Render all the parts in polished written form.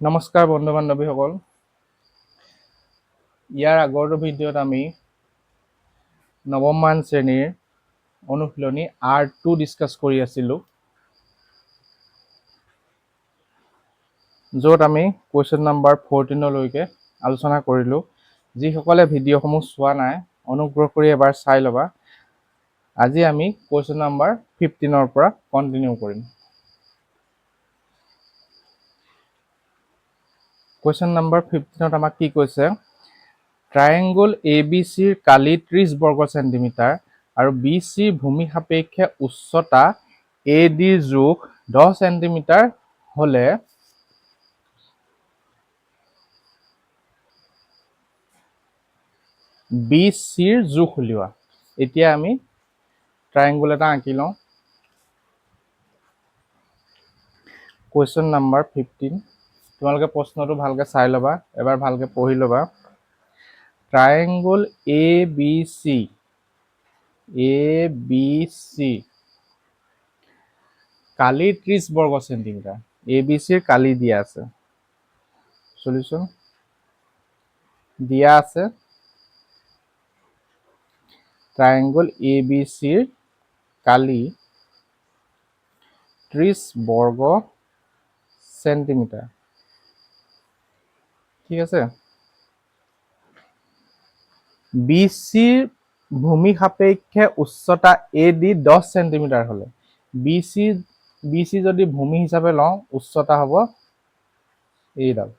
নমস্কাৰ বন্ধু বান্ধৱীসকল। ইয়াৰ আগৰ ভিডিঅ'ত আমি নৱমমান শ্ৰেণীৰ অনুশীলনী R2 ডিছকাছ কৰি আছিলোঁ, য'ত আমি কুৱেশ্যন নাম্বাৰ 14লৈকে আলোচনা কৰিলোঁ। যিসকলে ভিডিঅ'সমূহ চোৱা নাই, অনুগ্ৰহ কৰি এবাৰ চাই ল'বা। আজি আমি কুৱেশ্যন নাম্বাৰ 15ৰ পৰা কণ্টিনিউ কৰিম। কুৱেশ্যন নাম্বাৰ 15ত আমাক কি কৈছে? ট্ৰায়েংগল ABCৰ কালি 30 বৰ্গ চেণ্টিমিটাৰ আৰু BCৰ ভূমি সাপেক্ষে উচ্চতা ADৰ জোখ 10 চেণ্টিমিটাৰ হ'লে BCৰ জোখ উলিওৱা। এতিয়া আমি ট্ৰায়েংগল এটা আঁকি লওঁ। কুৱেশ্যন নাম্বাৰ 15, তোমালোকে প্ৰশ্নটো ভালকৈ চাই ল'বা, এবাৰ ভালকৈ পঢ়ি ল'বা। ট্ৰায়েংগল ABC কালি 30 বৰ্গ চেণ্টিমিটাৰ। ABCৰ কালি দিয়া আছে, সলিউশ্যন দিয়া আছে। ট্ৰায়েংগল ABCৰ কালি 30 বৰ্গ চেণ্টিমিটাৰ। ঠিক আছে। BCৰ ভূমি সাপেক্ষে উচ্চতা AD 10 চেণ্টিমিটাৰ হ'লে BC যদি ভূমি হিচাপে লওঁ, উচ্চতা হ'ব এইডাল।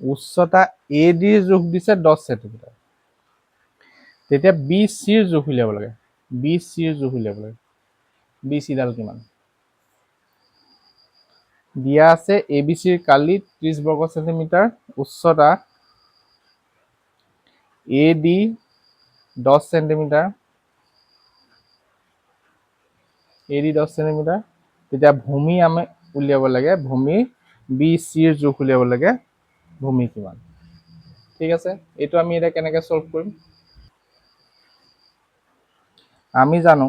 উচ্চতা ADৰ জোখ দিছে 10 চেণ্টিমিটাৰ। তেতিয়া BCৰ জোখ উলিয়াব লাগে। BCডাল কিমান দিয়া আছে? ABCৰ কালি 30 বৰ্গ চেণ্টিমিটাৰ, উচ্চতা AD 10 চেণ্টিমিটাৰ। তেতিয়া ভূমি আমি উলিয়াব লাগে। ভূমি BCৰ জোখ উলিয়াব লাগে। ভূমি কিমান? ঠিক আছে। এইটো আমি এতিয়া কেনেকৈ সলভ কৰিম? আমি জানো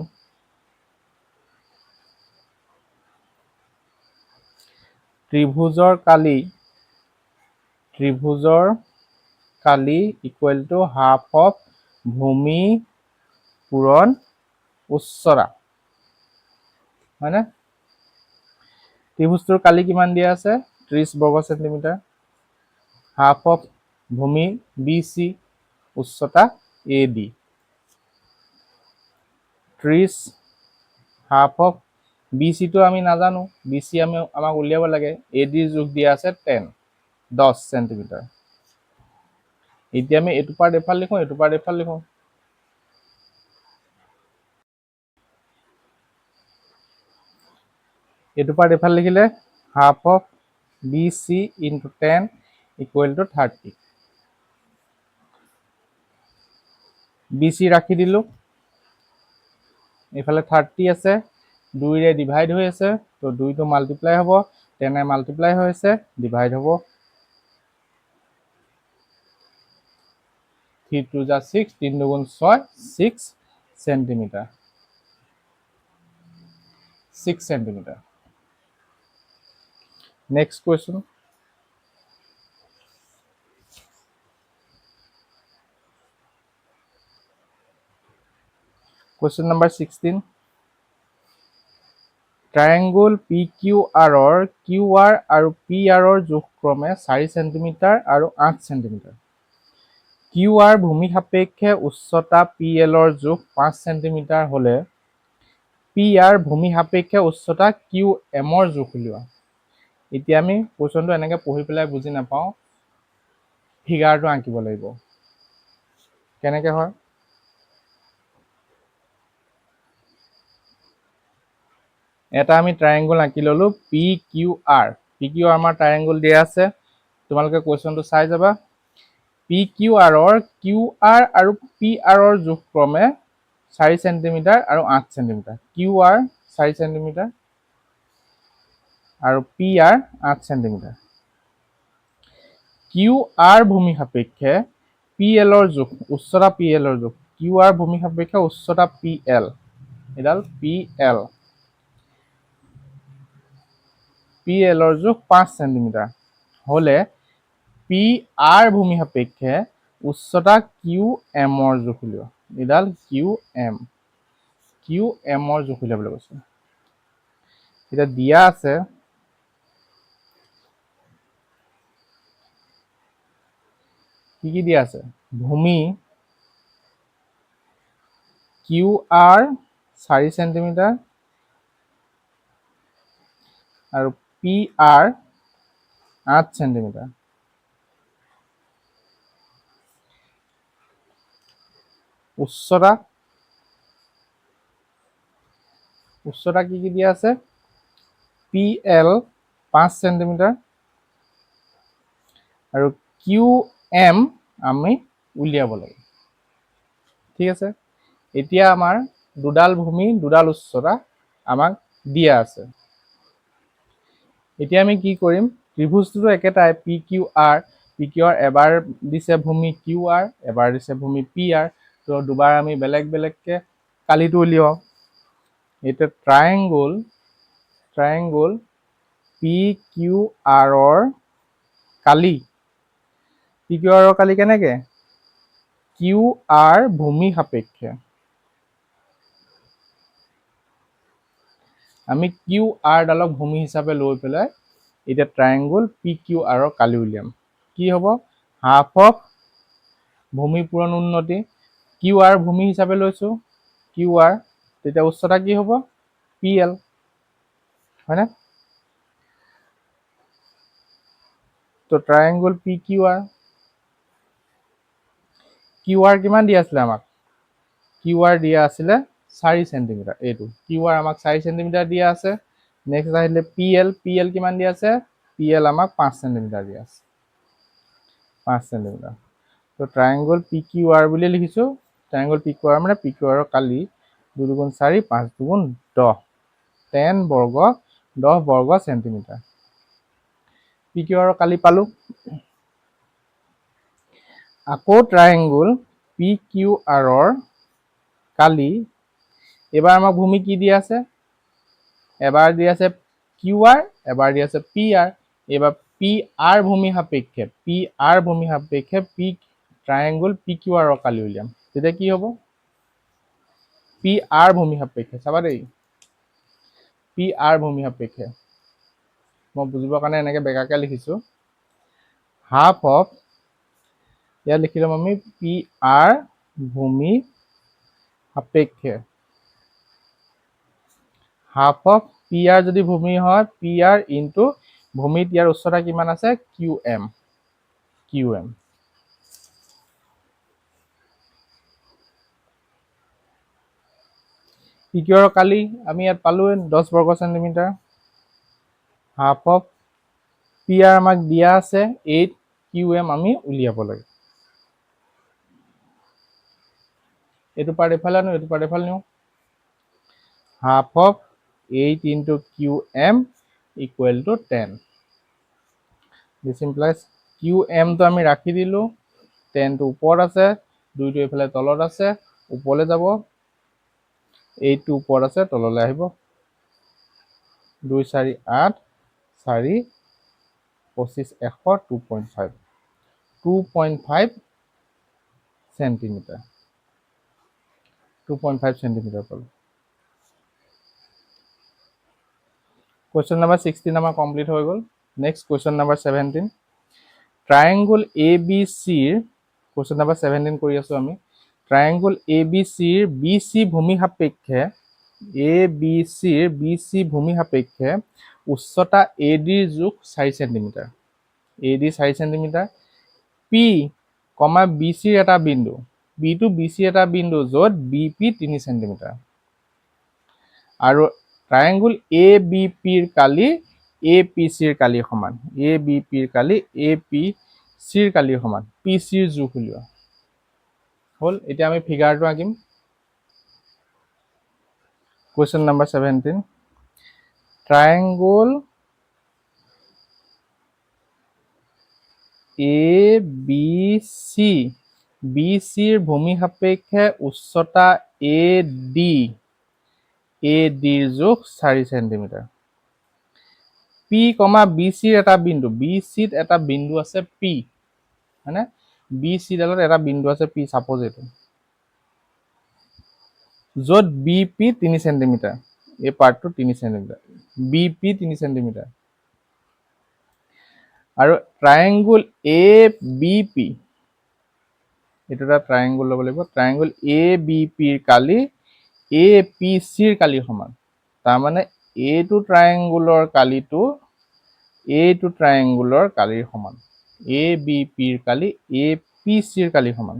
ত্ৰিভুজৰ কালি ইকুৱেল টু হাফ অফ ভূমি পূৰণ উচ্চতা, হয়নে? ত্ৰিভুজটোৰ কালি কিমান দিয়া আছে? 30 বৰ্গ চেণ্টিমিটাৰ। হাফ অফ ভূমি BC, উচ্চতা AD। 30 হাফ অফ BCটো আমি নাজানো, BC আমাক উলিয়াব লাগে। ADৰ জোখ দিয়া আছে 10 চেণ্টিমিটাৰ। এতিয়া আমি এইটো পাৰ্ট এফাল লিখোঁ, এইটো পাৰ্ট এফাল লিখোঁ। এইটো পাৰ্ট এফাল লিখিলে half of BC into 10 equal to 30। BC ৰাখি দিলোঁ, এইফালে 30 আছে, 2ৰে ডিভাইড হৈ আছে, তো 2টো মাল্টিপ্লাই হ'ব, 10 মাল্টিপ্লাই হৈ আছে, ডিভাইড হ'ব। 3 2 যা 6, 3 2 6, 6 centimetre. 6 centimetre. Next question. Question number 16। Triangle PQRৰ QR আৰু PRৰ জোখ ক্ৰমে 4 চেণ্টিমিটাৰ আৰু 8 চেণ্টিমিটাৰ। QR ভূমি সাপেক্ষে উচ্চতা PLৰ জোখ 5 চেণ্টিমিটাৰ হ'লে PR ভূমি সাপেক্ষে উচ্চতা QMৰ জোখ উলিওৱা। এতিয়া আমি কুৱেশ্যনটো এনেকৈ পঢ়ি পেলাই বুজি নাপাওঁ, ফিগাৰটো আঁকিব লাগিব। কেনেকৈ হয়? এটা আমি ট্ৰায়েংগল আঁকি ল'লোঁ PQR। PQR আমাৰ ট্ৰায়েংগল দিয়া আছে, তোমালোকে কুৱেশ্যনটো চাই যাবা। PQRৰ QR আৰু PRৰ জোখ ক্ৰমে 4 চেণ্টিমিটাৰ আৰু 8 চেণ্টিমিটাৰ। QR 4 চেণ্টিমিটাৰ আৰু PR 8 চেণ্টিমিটাৰ। QR ভূমি সাপেক্ষে PLৰ জোখ, উচ্চতা PLৰ জোখ। QR ভূমি সাপেক্ষে উচ্চতা PL, এডাল PL। PLৰ জোখ 5 চেণ্টিমিটাৰ হলে পি আৰ ভূমি সাপেক্ষে উচ্চতা কিউ এমৰ জোখ উলিওৱা। এইডাল কিউ এমৰ জোখ উলিয়াবলৈ কৈছে। এতিয়া দিয়া আছে কি দিয়া আছে, ভূমি কিউ আৰ 4 সেন্টিমিটাৰ আৰু পি আৰ 8 সেন্টিমিটাৰ। উচ্চতা কি দিয়া আছে, পি এল 5 সেন্টিমিটাৰ আৰু কিউ এম আমি উলিয়াব লাগে। ঠিক আছে, এতিয়া আমাৰ দুডাল ভূমি দুডাল উচ্চতা আমাক দিয়া আছে। এতিয়া আমি কি কৰিম, ত্ৰিভুজটো একেটাই পি কিউ আৰ এবাৰ দিছে ভূমি কিউ আৰ, এবাৰ দিছে ভূমি পি আৰ, তো দুবাৰ আমি বেলেগ বেলেগকে কালিটো উলিয়াও। এতিয়া ট্ৰায়েংগল পি কিউ আৰৰ কালি, কেনেকে, কিউ আৰ ভূমি সাপেক্ষে আমি কিউ আৰ ডালক ভূমি হিচাপে লৈ পেলাই এতিয়া ট্ৰায়েংগল পি কিউ আৰৰ কালি উলিয়াম। কি হ'ব, হাফ অফ ভূমি পূৰণ উন্নতি, কিউ আৰ ভূমি হিচাপে লৈছো, কিউ আৰ, তেতিয়া উচ্চতা কি হ'ব, পি এল, হয়নে? তো ট্ৰায়েংগল পি কিউ আৰ কিমান দিয়া আছিলে আমাক, কিউ আৰ দিয়া আছিলে 4 সেন্টিমিটাৰ। এইটো কিউ আৰ আমাক 4 সেন্টিমিটাৰ দিয়া আছে। নেক্সট আহিলে পি এল কিমান দিয়া আছে, পি এল আমাক 5 সেন্টিমিটাৰ দিয়া আছে, 5 সেন্টিমিটাৰ। তো ট্ৰায়েংগল পি কিউ আৰ বুলি লিখিছো। ট্ৰায়েংগল পি কিউ আৰ মানে পি কিউ আৰৰ কালি 2 দুগুণ 4 5 দুগুণ 10 10 বৰ্গ সেন্টিমিটাৰ। পি কিউ আৰৰ কালি পালো। আকৌ ট্ৰায়েংগল পি কিউ আৰৰ কালি, এবাৰ আমাক ভূমি কি দিয়া আছে, এবাৰ দিয়া আছে কিউ আৰ, এবাৰ দিয়া আছে পি আৰ। এবাৰ পি আৰ ভূমি সাপেক্ষে ট্ৰায়েংগল পি কিউ আৰৰ কালি উলিয়াম। তেতিয়া কি হ'ব, পি আৰ ভূমি সাপেক্ষে, চাবা দেই, পি আৰ ভূমি সাপেক্ষে মই বুজিবৰ কাৰণে এনেকে বেগাকে লিখিছো, হাফ অফ, ইয়াত লিখি ল'ম আমি পি আৰ ভূমি সাপেক্ষে, হাফ অফ পি আৰ যদি ভূমি হয়, পি আৰ ইনটু ভূমিত ইয়াৰ উচ্চতা কিমান আছে, কিউ এম। পি কিউ আৰৰ কালি আমি ইয়াত পালো 10 বৰ্গ centimetre. Half of P R আমাক দিয়া আছে 8, কিউ এম আমি উলিয়াব লাগে। এইটো পাৰ্ট এফালে নিওঁ, এইটো পাৰ্ট এফালে নিওঁ। Half of 8 into Q M equal to 10। This implies Q এমটো আমি ৰাখি দিলো, 10টো ওপৰত আছে, 2টো এইফালে তলত আছে, ওপৰলৈ যাব, 8টো ওপৰত আছে, তললৈ আহিব, 2 4 8, 4 25 100, 2.5 সেন্টিমিটাৰ, 2.5 সেন্টিমিটাৰ পালো। কুৱেশ্যন নাম্বাৰ 16 আমাৰ কমপ্লিট হৈ গ'ল। Next question number 17, triangle A B চিৰ, কুৱেশ্যন নাম্বাৰ 17 কৰি আছো আমি। ট্ৰায়েংগল এ বি চিৰ বি চি ভূমি সাপেক্ষে উচ্চতা এ ডিৰ জোখ 4 centimetre, A D 4 centimetre, P comma B চিৰ এটা বিন্দু, বিটো বি চিৰ এটা বিন্দু য'ত বি পি 3 সেন্টিমিটাৰ, আৰু ট্ৰায়েংগল এ বি পিৰ কালি এ পি চিৰ কালি সমান, এ বি পিৰ কালি এ পি চিৰ কালি সমান, পি চিৰ জোখ উলিওৱা হ'ল। এতিয়া আমি ফিগাৰটো আঁকিম। Question number 17, triangle A B C, B চিৰ ভূমি সাপেক্ষে উচ্চতা এ ডিৰ জোখ 4 সেন্টিমিটাৰ। পি, বি চিৰ এটা বিন্দু, বি চিত এটা বিন্দু আছে পি, হয়নে? বি চিডালত এটা বিন্দু আছে পি, চাপোজ এইটো, য'ত বি পি 3 সেন্টিমিটাৰ, এই পাৰ্টটো 3 সেন্টিমিটাৰ, বি পি 3 সেন্টিমিটাৰ, আৰু ট্ৰায়েংগুল এ বি পি, এইটো এটা ট্ৰায়েংগুল ল'ব লাগিব, ট্ৰায়েংগুল এ বি পিৰ কালি এ পি চিৰ কালিৰ সমান। তাৰমানে এইটো ট্ৰায়েংগুলৰ কালিটো এইটো ট্ৰায়েংগুলৰ কালিৰ সমান, এ বি পিৰ কালি এ পি চিৰ কালিৰ সমান।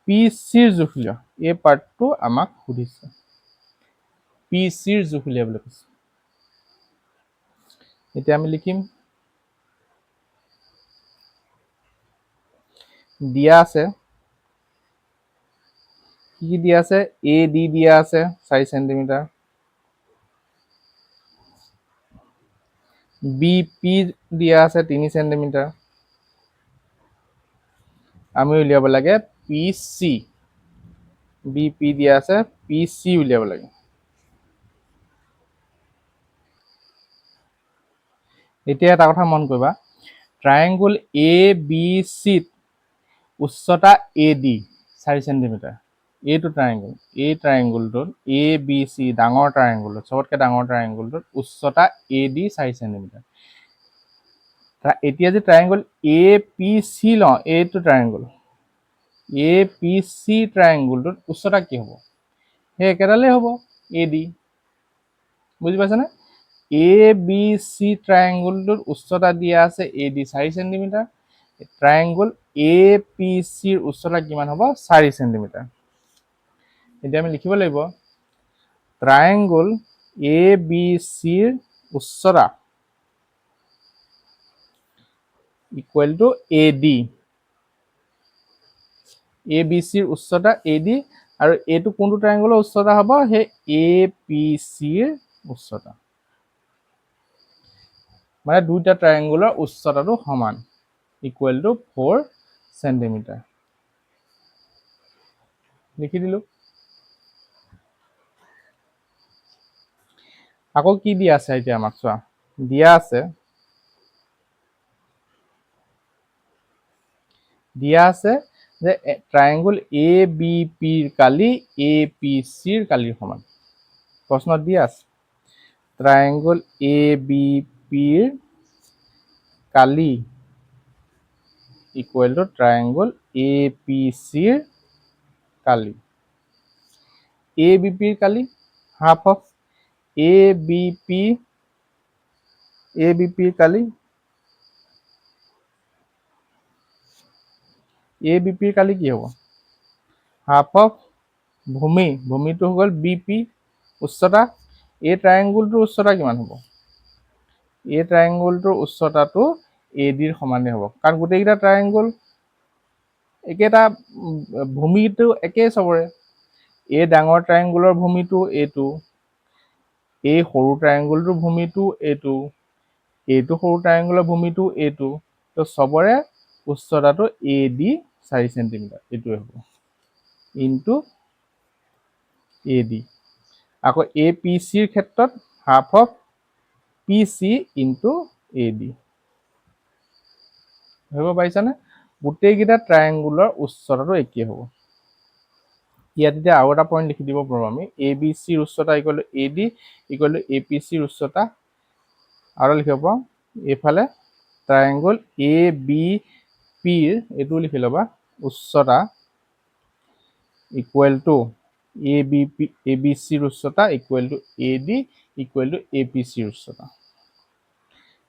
পি চিৰ জোখ উলিওৱা, এই পাৰ্টটো আমাক সুধিছে, পি চিৰ জোখ উলিয়াবলৈ কৈছে। এতিয়া আমি লিখিম, দিয়া আছে, কি দিয়া আছে, এ ডি দিয়া আছে 4 সেন্টিমিটাৰ, বি পি দিয়া আছে 3 সেন্টিমিটাৰ, আমি উলিয়াব লাগে পি চি, বি পি দিয়া আছে, পি চি উলিয়াব লাগে। এতিয়া এটা কথা মন কৰিবা, ট্ৰায়েংগুল এ বি চিত উচ্চতা এ ডি 4 সেন্টিমিটাৰ, এইটো ট্ৰায়েংগুল, এই ট্ৰায়েংগুলটোত এ বি চি ডাঙৰ ট্ৰায়েংগুলটোত, চবতকৈ ডাঙৰ ট্ৰায়েংগুলটোত উচ্চতা এ ডি 4 সেন্টিমিটাৰ। এতিয়া যে ট্ৰায়েংগুল এ পি চি লওঁ, এইটো ট্ৰায়েংগুল এ পি চি ট্ৰায়েংগুলটোত উচ্চতা কি হ'ব, সেই একেডালেই হ'ব, এ ডি, বুজি পাইছেনে? এ বি চি ট্ৰায়েংগুলটোত উচ্চতা দিয়া আছে A D 4 centimetre, triangle A P চিৰ উচ্চতা কিমান হ'ব, 4 সেন্টিমিটাৰ। এতিয়া আমি লিখিব লাগিব, ট্ৰায়েংগুল এ বি চিৰ উচ্চতা equal to A D, A B চিৰ উচ্চতা এ ডি, আৰু এইটো কোনটো ট্ৰায়েংগুলৰ উচ্চতা হ'ব, সেই এ পি চিৰ উচ্চতা, মানে দুইটা ট্ৰায়েংগুলৰ উচ্চতাটো সমান, ইকুৱেল টু 4 সেন্টিমিটাৰ। লিখি দিলো। আকৌ কি দিয়া আছে এতিয়া আমাক চোৱা, দিয়া আছে যে ট্ৰায়েংগুল এ বি পিৰ কালি এ পি চিৰ কালিৰ সমান। প্ৰশ্নত দিয়া আছে ট্ৰায়েংগুল এ বি পিৰ কালি ইকুৱেল টু ট্ৰায়েংগুল এ পি চিৰ কালি। এ বি পিৰ কালি হাফ অফ এ বি পিৰ কালি, এ বি পিৰ কালি কি হ'ব, হাফ অফ ভূমিটো হৈ গ'ল বি পি, উচ্চতা, এই ট্ৰায়েংগুলটোৰ উচ্চতা কিমান হ'ব, এই ট্ৰায়েংগুলটোৰ উচ্চতাটো এ ডিৰ সমানেই হ'ব, কাৰণ গোটেইকেইটা ট্ৰায়েংগুল একেটা ভূমিটো একেই চবৰে, এই ডাঙৰ ট্ৰায়েংগুলৰ ভূমিটো এইটো, এই সৰু ট্ৰায়েংগুলটোৰ ভূমিটো এইটো, এইটো সৰু ট্ৰায়েংগুলৰ ভূমিটো এইটো, তো চবৰে উচ্চতাটো এ ডি 4 সেন্টিমিটাৰ, এইটোৱে হ'ব ইনটু এ ডি। আকৌ এ পি চিৰ ক্ষেত্ৰত half of P C into A D. ধৰিব পাৰিছানে? গোটেইকেইটা ট্ৰায়েংগুলৰ উচ্চতাটো একেই হ'ব। ইয়াত এতিয়া আৰু এটা পইণ্ট লিখি দিব পাৰোঁ আমি, এ বি চিৰ উচ্চতা equal to A D equal to A P চিৰ উচ্চতা, আৰু লিখিব পাৰোঁ এইফালে ট্ৰায়েংগুল এ বি পিৰ এইটো লিখি ল'বা, উচ্চতা ইকুৱেল টু এ বি চিৰ উচ্চতা equal to A D equal to A P চিৰ উচ্চতা।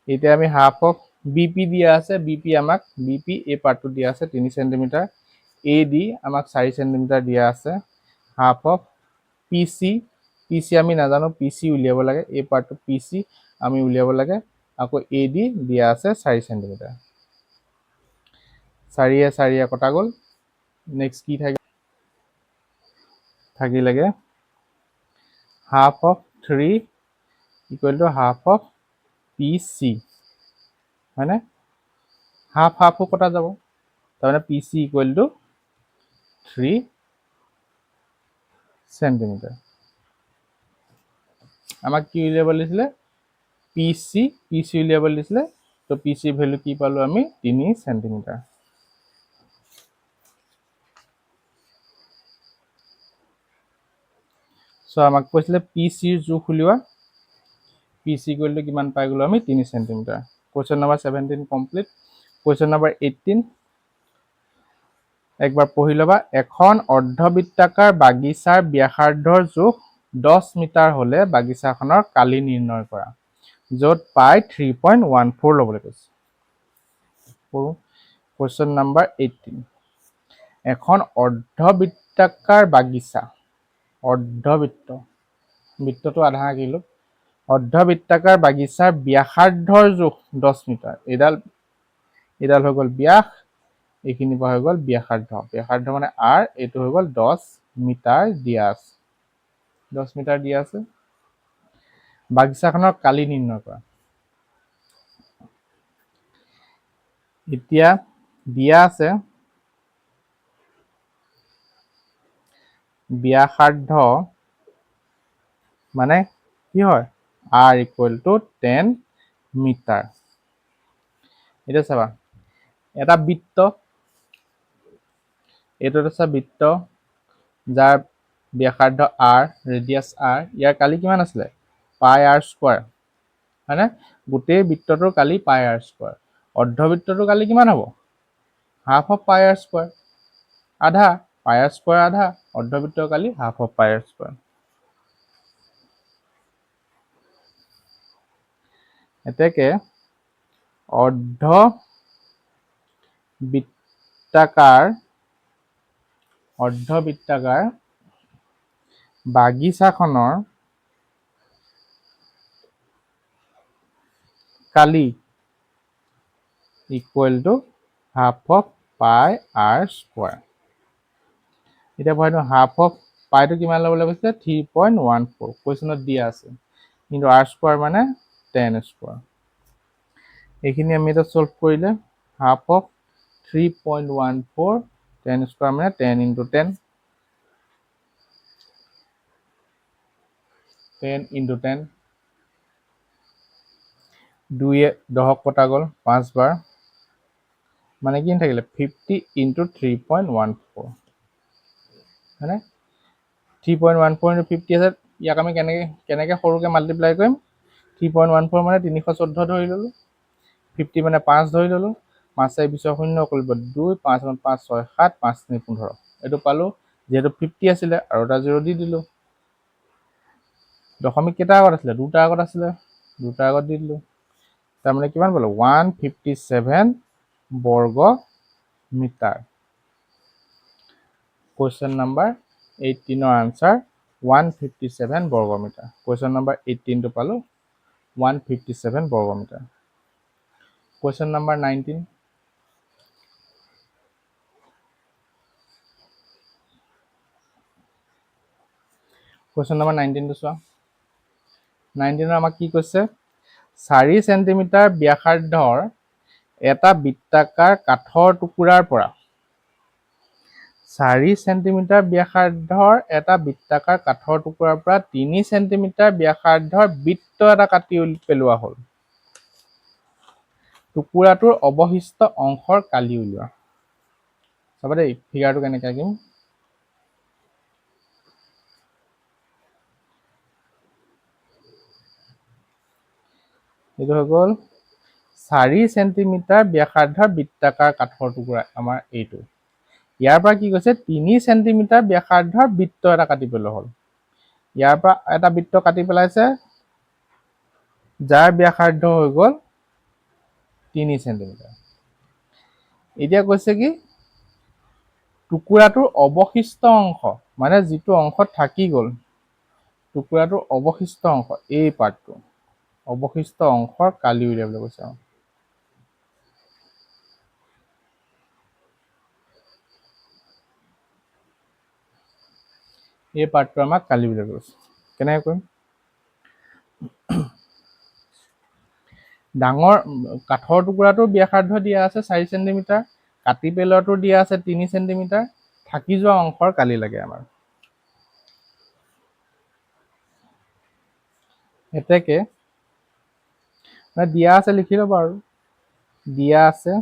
এতিয়া আমি হাফ অফ বি পি দিয়া আছে, বি পি এই পাৰ্টটো দিয়া আছে 3 সেন্টিমিটাৰ, এ ডি আমাক 4 সেন্টিমিটাৰ দিয়া আছে, হাফ অফ পি চি আমি নাজানো, পি চি উলিয়াব লাগে, এই পাৰ্টটো পি চি আমি উলিয়াব লাগে, আকৌ এ ডি দিয়া আছে 4 সেন্টিমিটাৰ, 4 কটা গ'ল, নেক্সট কি থাকিলেগে half of 3 equal to half of P C, হয়নে? হাফো কটা যাব, তাৰমানে P C equal to 3 centimetre. আমাক কি উলিয়াব লাগিছিলে, পি চি উলিয়াবলৈ দিছিলে, তো পি চিৰ ভেলু কি পালোঁ আমি 3 চেণ্টিমিটাৰ। চ' আমাক কৈছিলে পি চিৰ জোখ উলিওৱা, পি চি ইকুৱেলটো কিমান পাই গ'লোঁ আমি 3 centimetre. Question number 17 complete. Question number 18 একবাৰ পঢ়ি ল'বা। এখন অৰ্ধবৃত্তাকাৰ বাগিচাৰ ব্যাসাৰ্ধৰ জোখ 10 মিটাৰ হ'লে বাগিচাখনৰ কালি নিৰ্ণয় কৰা, য'ত পাই 3.14 ল'বলৈ কৈছে। কুৱেশ্যন নম্বৰ 18 এখন অৰ্ধবৃত্তাকাৰ বাগিচা, বৃত্তটো আধা আঁকিলো, অৰ্ধবৃত্তাকাৰ বাগিচাৰ ব্যাসাৰ্ধৰ জোখ 10 মিটাৰ। এইডাল হৈ গ'ল ব্যাস, এইখিনি পৰা হৈ গ'ল ব্যাসাৰ্ধ মানে আৰ, এইটো হৈ গ'ল 10 মিটাৰ দিয়া আছে, 10 মিটাৰ দিয়া আছে। বাগিচাখনৰ কালি নিৰ্ণয় কৰা। এতিয়া দিয়া আছে ব্যাসাৰ্ধ মানে কি হয়, r ইকুৱেল টু 10 মিটাৰ। এতিয়া চাবা, এটা বৃত্ত, এইটো এটা বৃত্ত যাৰ ব্যাসাৰ্ধ r, ৰেডিয়াছ r, ইয়াৰ কালি কিমান আছিলে পাই r স্কোৱাৰ, হয়নে? গোটেই বৃত্তটোৰ কালি পাই r স্কোৱাৰ। অৰ্ধবৃত্তটোৰ কালি কিমান হ'ব? Half of pi r square, আধা, পাই r স্কোৱাৰ আধা, অৰ্ধবৃত্তৰ কালি half of pi r square. এতেকে অৰ্ধবৃত্তাকাৰ বাগিচাখনৰ কালি equal to half of pi r square. এতিয়া ভৰাই দিওঁ, হাফ অফ পাইটো কিমান ল'বলৈ কৈছে 3.14, কুৱেশ্যনত দিয়া আছে, কিন্তু r স্কোৱাৰ মানে 10 স্কোৱাৰ। এইখিনি আমি এটা সলভ কৰিলে হাফ অফ 3.14, 10 স্কোৱাৰ মানে 10 ইনটু 10, 10 ইনটু 10, 2 10 কটা গ'ল 5 বাৰ, মানে কি থাকিলে 50 ইনটু 3.14, হয়নে? 3.14 ইনটু 50 আছে, ইয়াক আমি কেনেকৈ সৰুকৈ মাল্টিপ্লাই কৰিম? 3.14 মানে 314 ধৰি ল'লোঁ, 50 মানে 5 ধৰি ল'লোঁ, 5 4 20 শূন্য কৰিব 2, 5 5 6 7, 5 3 15, এইটো পালোঁ। যিহেতু 50 আছিলে আৰু এটা 0 দি দিলোঁ। দশমিক কেইটা আগত আছিলে? দুটা আগত আছিলে, দুটা আগত দি দিলোঁ। তাৰমানে কিমান পালোঁ? 157 বৰ্গ মিটাৰ। কুৱেশ্যন নম্বৰ 18ৰ আনচাৰ 157 বৰ্গ মিটাৰ। কুৱেশ্যন নম্বৰ 18টো পালোঁ 157 বৰ্গ metre. Question number 19 question number 19টো চোৱা। 19ৰ আমাক কি কৈছে? 4 চেণ্টিমিটাৰ ব্যাসাৰ্ধৰ এটা বৃত্তাকাৰ কাঠৰ টুকুৰাৰ পৰা 4 চেণ্টিমিটাৰ ব্যাসাৰ্ধৰ এটা বৃত্তাকাৰ কাঠৰ টুকুৰাৰ পৰা 3 চেণ্টিমিটাৰ ব্যাসাৰ্ধৰ বৃত্ত এটা কাটি পেলোৱা হ'ল। টুকুৰাটোৰ অৱশিষ্ট অংশৰ কালি উলিওৱা। চাবা দেই, ফিগাৰটো কেনেকৈ আঁকিম। এইটো হৈ গ'ল 4 চেণ্টিমিটাৰ ব্যাসাৰ্ধৰ বৃত্তাকাৰ কাঠৰ টুকুৰা, আমাৰ এইটো। ইয়াৰ পৰা কি কৈছে? 3 চেণ্টিমিটাৰ ব্যাসাৰ্ধৰ বৃত্ত এটা কাটি পেলোৱা হ'ল। ইয়াৰ পৰা এটা বৃত্ত কাটি পেলাইছে যাৰ ব্যাসাৰ্ধ হৈ গ'ল 3 চেণ্টিমিটাৰ। এতিয়া কৈছে কি? টুকুৰাটোৰ অৱশিষ্ট অংশ, মানে যিটো অংশ থাকি গ'ল, টুকুৰাটোৰ অৱশিষ্ট অংশ, এই পাৰ্টটো, অৱশিষ্ট অংশৰ কালি উলিয়াবলৈ কৈছে। এই পাৰ্টটো আমাক কালি উলিয়াবলৈ কৈছে। কেনেকৈ কৰিম? ডাঙৰ কাঠৰ টুকুৰাটোৰ ব্যাসাৰ্ধ দিয়া আছে 4 চেণ্টিমিটাৰ, কাটি পেলোৱাটোৰ দিয়া আছে 3 চেণ্টিমিটাৰ, থাকি যোৱা অংশৰ কালি লাগে আমাৰ। এতেকে দিয়া আছে লিখি ল'বা আৰু দিয়া আছে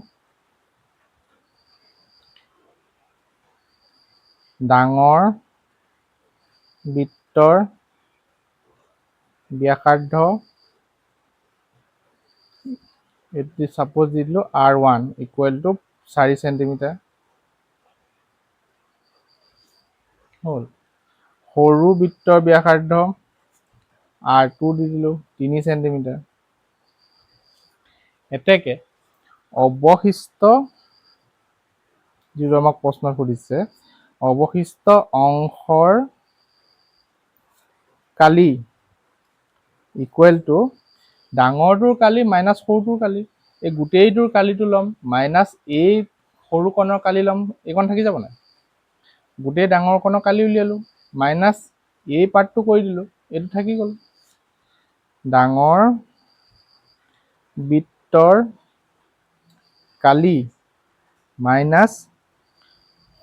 ডাঙৰ বৃত্তৰ ব্যাসাৰ্ধ এইটো সাপোজ দি দিলোঁ R1 ইকুৱেল টু 4 সেন্টিমিটাৰ হ'ল সৰু বৃত্তৰ ব্যাসাৰ্ধ R2 দি দিলোঁ 3 সেন্টিমিটাৰ এতেকে অৱশিষ্ট যিটো আমাক প্ৰশ্ন সুধিছে অৱশিষ্ট অংশৰ কালি ইকুৱেল টু ডাঙৰটোৰ কালি মাইনাছ সৰুটোৰ কালি এই গোটেইটোৰ কালিটো ল'ম মাইনাছ এই সৰু কণৰ কালি ল'ম এইকণ থাকি যাব নাই গোটেই ডাঙৰ কণৰ কালি উলিয়ালোঁ মাইনাছ এই পাৰ্টটো কৰি দিলোঁ এইটো থাকি গ'ল ডাঙৰ বৃত্তৰ কালি মাইনাছ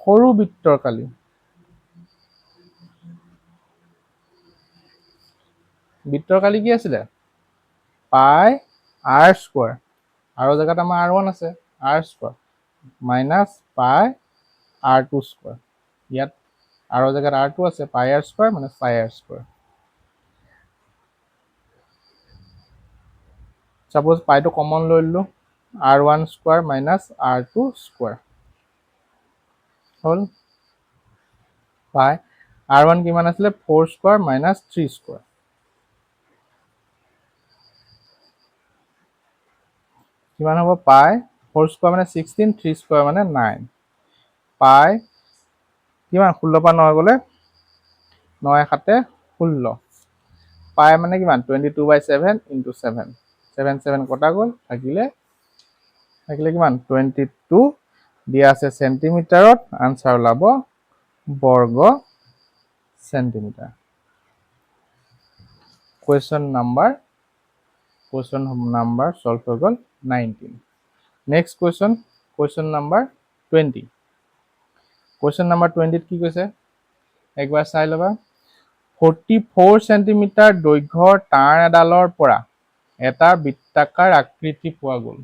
সৰু বৃত্তৰ কালি বৃত্তৰ কালি কি আছিলে পাই R স্কোৱাৰ আৰু জেগাত আমাৰ R1 আছে R স্কোৱাৰ মাইনাছ পাই R2 স্কোৱাৰ ইয়াত আৰু জেগাত R2 আছে পাই R স্কোৱাৰ মানে পাই R স্কোৱাৰ সাপোজ পাইটো কমন লৈ ললোঁ R1 square minus R2 square হ'ল পাই R1 কিমান আছিলে 4 স্কোৱাৰ মাইনাছ 3 স্কোৱাৰ কিমান হ'ব পাই 4 স্কোৱাৰ মানে 16 3 স্কোৱাৰ মানে 9 পাই কিমান 16 পৰা 9 গ'লে 9 7 16 পাই মানে কিমান 22/7 ইনটু 7 7 7 কটা গ'ল থাকিলে কিমান 22 দিয়া আছে সেন্টিমিটাৰত আনসাৰ ওলাব বৰ্গ সেন্টিমিটাৰ কুৱেশ্যন নাম্বাৰ সলভ হৈ গ'ল 19 next question number 20 question number 20 কি কৈছে একবাৰ চাই ল'বা 44 সেন্টিমিটাৰ দৈৰ্ঘ্যৰ তাঁৰ এডালৰ পৰা এটা বৃত্তাকাৰ আকৃতি পোৱা গ'ল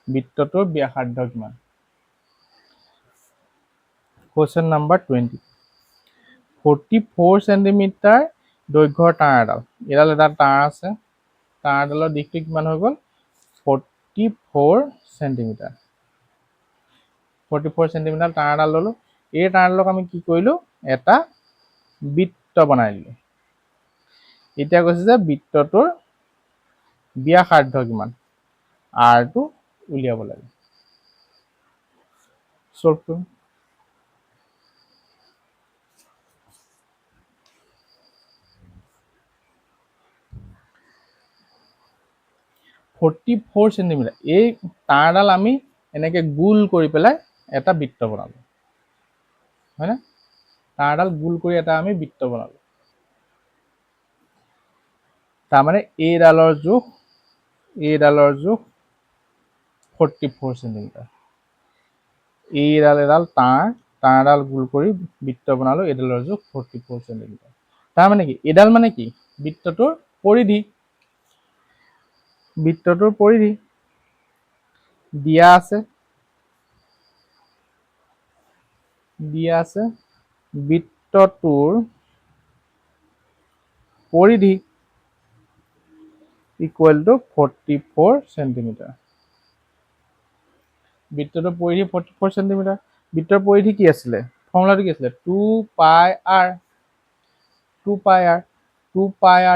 বৃত্তটোৰ ব্যাসাৰ্ধ কিমান কুৱেশ্যন নাম্বাৰ 20 44 সেন্টিমিটাৰ দৈৰ্ঘ্যৰ তাঁৰ এডাল তাঁৰ আছে তাঁৰডালৰ দিশটো কিমান হৈ গ'ল 44 সেন্টিমিটাৰ 44 সেন্টিমিটাৰ তাঁৰডাল ল'লোঁ এই তাঁৰডালক আমি কি কৰিলোঁ এটা বৃত্ত বনাই দিলোঁ এতিয়া কৈছে যে বৃত্তটোৰ ব্যাসাৰ্ধ কিমান R2 উলিয়াব লাগে সলভ কৰিম 44 সেন্টিমিটাৰ এই তাঁৰডাল আমি এনেকে গোল কৰি পেলাই এটা বৃত্ত বনালোঁ হয়নে তাঁৰডাল গোল কৰি এটা আমি বৃত্ত বনালোঁ তাৰমানে এইডালৰ জোখ 44 সেন্টিমিটাৰ এডাল তাঁৰডাল গোল কৰি বৃত্ত বনালোঁ এডালৰ জোখ 44 সেন্টিমিটাৰ তাৰমানে কি এডাল মানে কি বৃত্তটোৰ পৰিধি দিয়া আছে বৃত্তটোৰ পৰিধি ইকুৱেল টু 44 সেন্টিমিটাৰ বৃত্তটোৰ পৰিধি 44 সেন্টিমিটাৰ বৃত্তৰ পৰিধি কি আছিলে ফৰ্মুলাটো কি আছিলে 2 পাই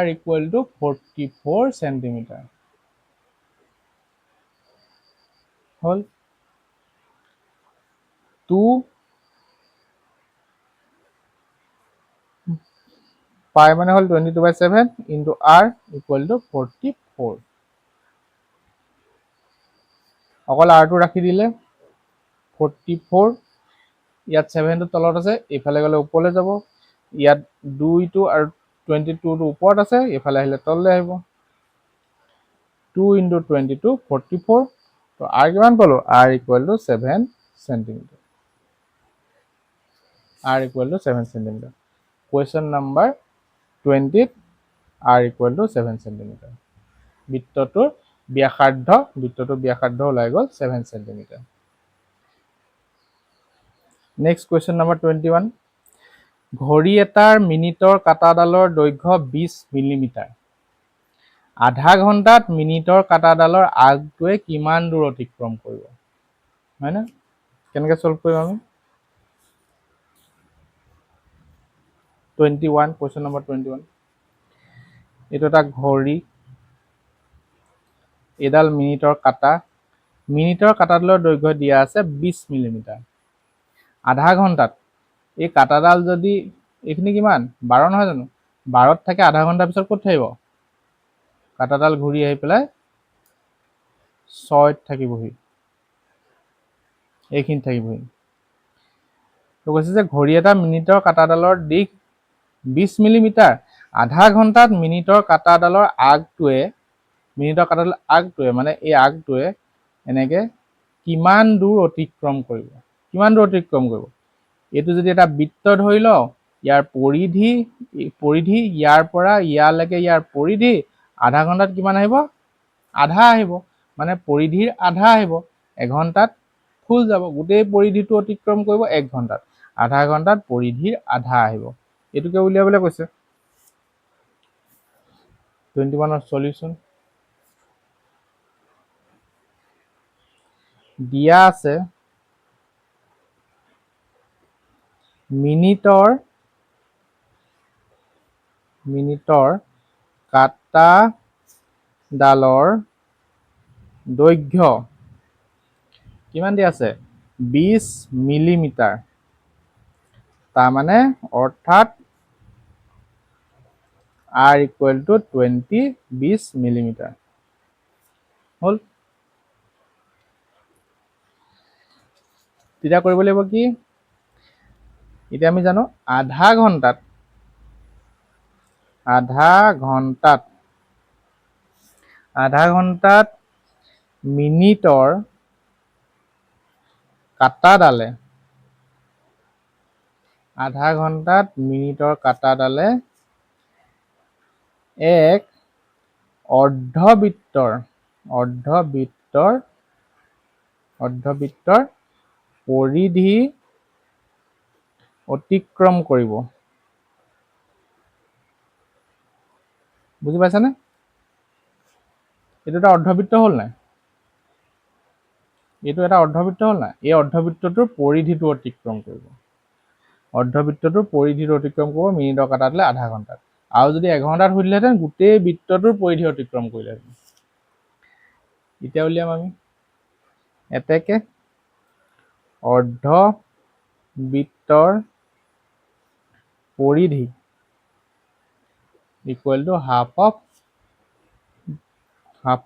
r ইকুৱেল টু 44 সেন্টিমিটাৰ হ'ল 2 পাই মানে হ'ল 22/7 ইনটু r ইকুৱেল টু 44 অকল r2 ৰাখি দিলে 44 ইয়াত 7টো তলত আছে এইফালে গ'লে ওপৰলৈ যাব ইয়াত 2টো আৰু 22টো ওপৰত আছে এইফালে আহিলে তললৈ আহিব 2 ইনটু 22 44 তো r কিমান পালো r equal to 7 centimetre question number 20 r equal to 7 centimetre বৃত্তটোৰ ব্যাসাৰ্ধ ওলাই গ'ল 7 সেন্টিমিটাৰ। Next question number 21। ঘড়ী এটাৰ মিনিটৰ কাঁটাডালৰ দৈৰ্ঘ্য 20 মিলিমিটাৰ। আধা ঘণ্টাত মিনিটৰ কাঁটাডালৰ আগটোৱে কিমান দূৰ অতিক্ৰম কৰিব? হয় না? কেনেকৈ সলভ কৰিম আমি? 21, কুৱেশ্যন নম্বৰ 21। এইটো এটা ঘড়ী, এডাল মিনিটৰ কাঁটা, মিনিটৰ কাঁটাডালৰ দৈৰ্ঘ্য দিয়া আছে 20 মিলিমিটাৰ। আধা ঘণ্টাত এই কাঁটাডাল যদি এইখিনি কিমান 12 নহয় জানো, 12ত থাকে আধা ঘণ্টাৰ পিছত ক'ত থাকিব? কাঁটাডাল ঘূৰি আহি পেলাই 6ত থাকিবহি, এইখিনিত থাকিবহি। তো কৈছে যে ঘড়ী এটা মিনিটৰ কাঁটাডালৰ দিশ 20 মিলিমিটাৰ, আধা ঘণ্টাত মিনিটৰ কাঁটাডালৰ আগটোৱে মানে এই আগটোৱে এনেকে কিমান দূৰ অতিক্ৰম কৰিব? কিমান দূৰ অতিক্ৰম কৰিব? এইটো যদি এটা বৃত্ত ধৰি লওঁ, ইয়াৰ পৰিধি ইয়াৰ পৰা ইয়ালৈকে ইয়াৰ পৰিধি আধা ঘণ্টাত কিমান আহিব? আধা আহিব, মানে পৰিধিৰ আধা আহিব। এঘণ্টাত ফুল যাব, গোটেই পৰিধিটো অতিক্ৰম কৰিব 1 ঘণ্টাত। আধা ঘণ্টাত পৰিধিৰ আধা আহিব। এইটোকে উলিয়াবলৈ কৈছে। 21ৰ সলিউশ্যন দিয়া আছে মিনিটৰ কাঁটাডালৰ দৈৰ্ঘ্য কিমান দিয়া আছে? 20 মিলিমিটাৰ। তাৰমানে অৰ্থাৎ r equal to 20 মিলিমিটাৰ হ'ল। তেতিয়া কৰিব লাগিব কি? এতিয়া আমি জানো আধা ঘণ্টাত মিনিটৰ কাঁটাডালে এক অৰ্ধবৃত্তৰ পৰিধি অতিক্ৰম কৰিব। বুজি পাইছানে? এইটো এটা অৰ্ধবৃত্ত হ'ল নাই? এই অৰ্ধবৃত্তটোৰ পৰিধিটো অতিক্ৰম কৰিব। মিনিটৰ কাঁটাডালে আধা ঘণ্টাত। আৰু যদি এঘণ্টাত সুধিলেহেঁতেন গোটেই বৃত্তটোৰ পৰিধি অতিক্ৰম কৰিলেহেঁতেন। এতিয়া উলিয়াম আমি এতেকে অৰ্ধবৃত্তৰ পৰিধি ইকুৱেল টু হাফ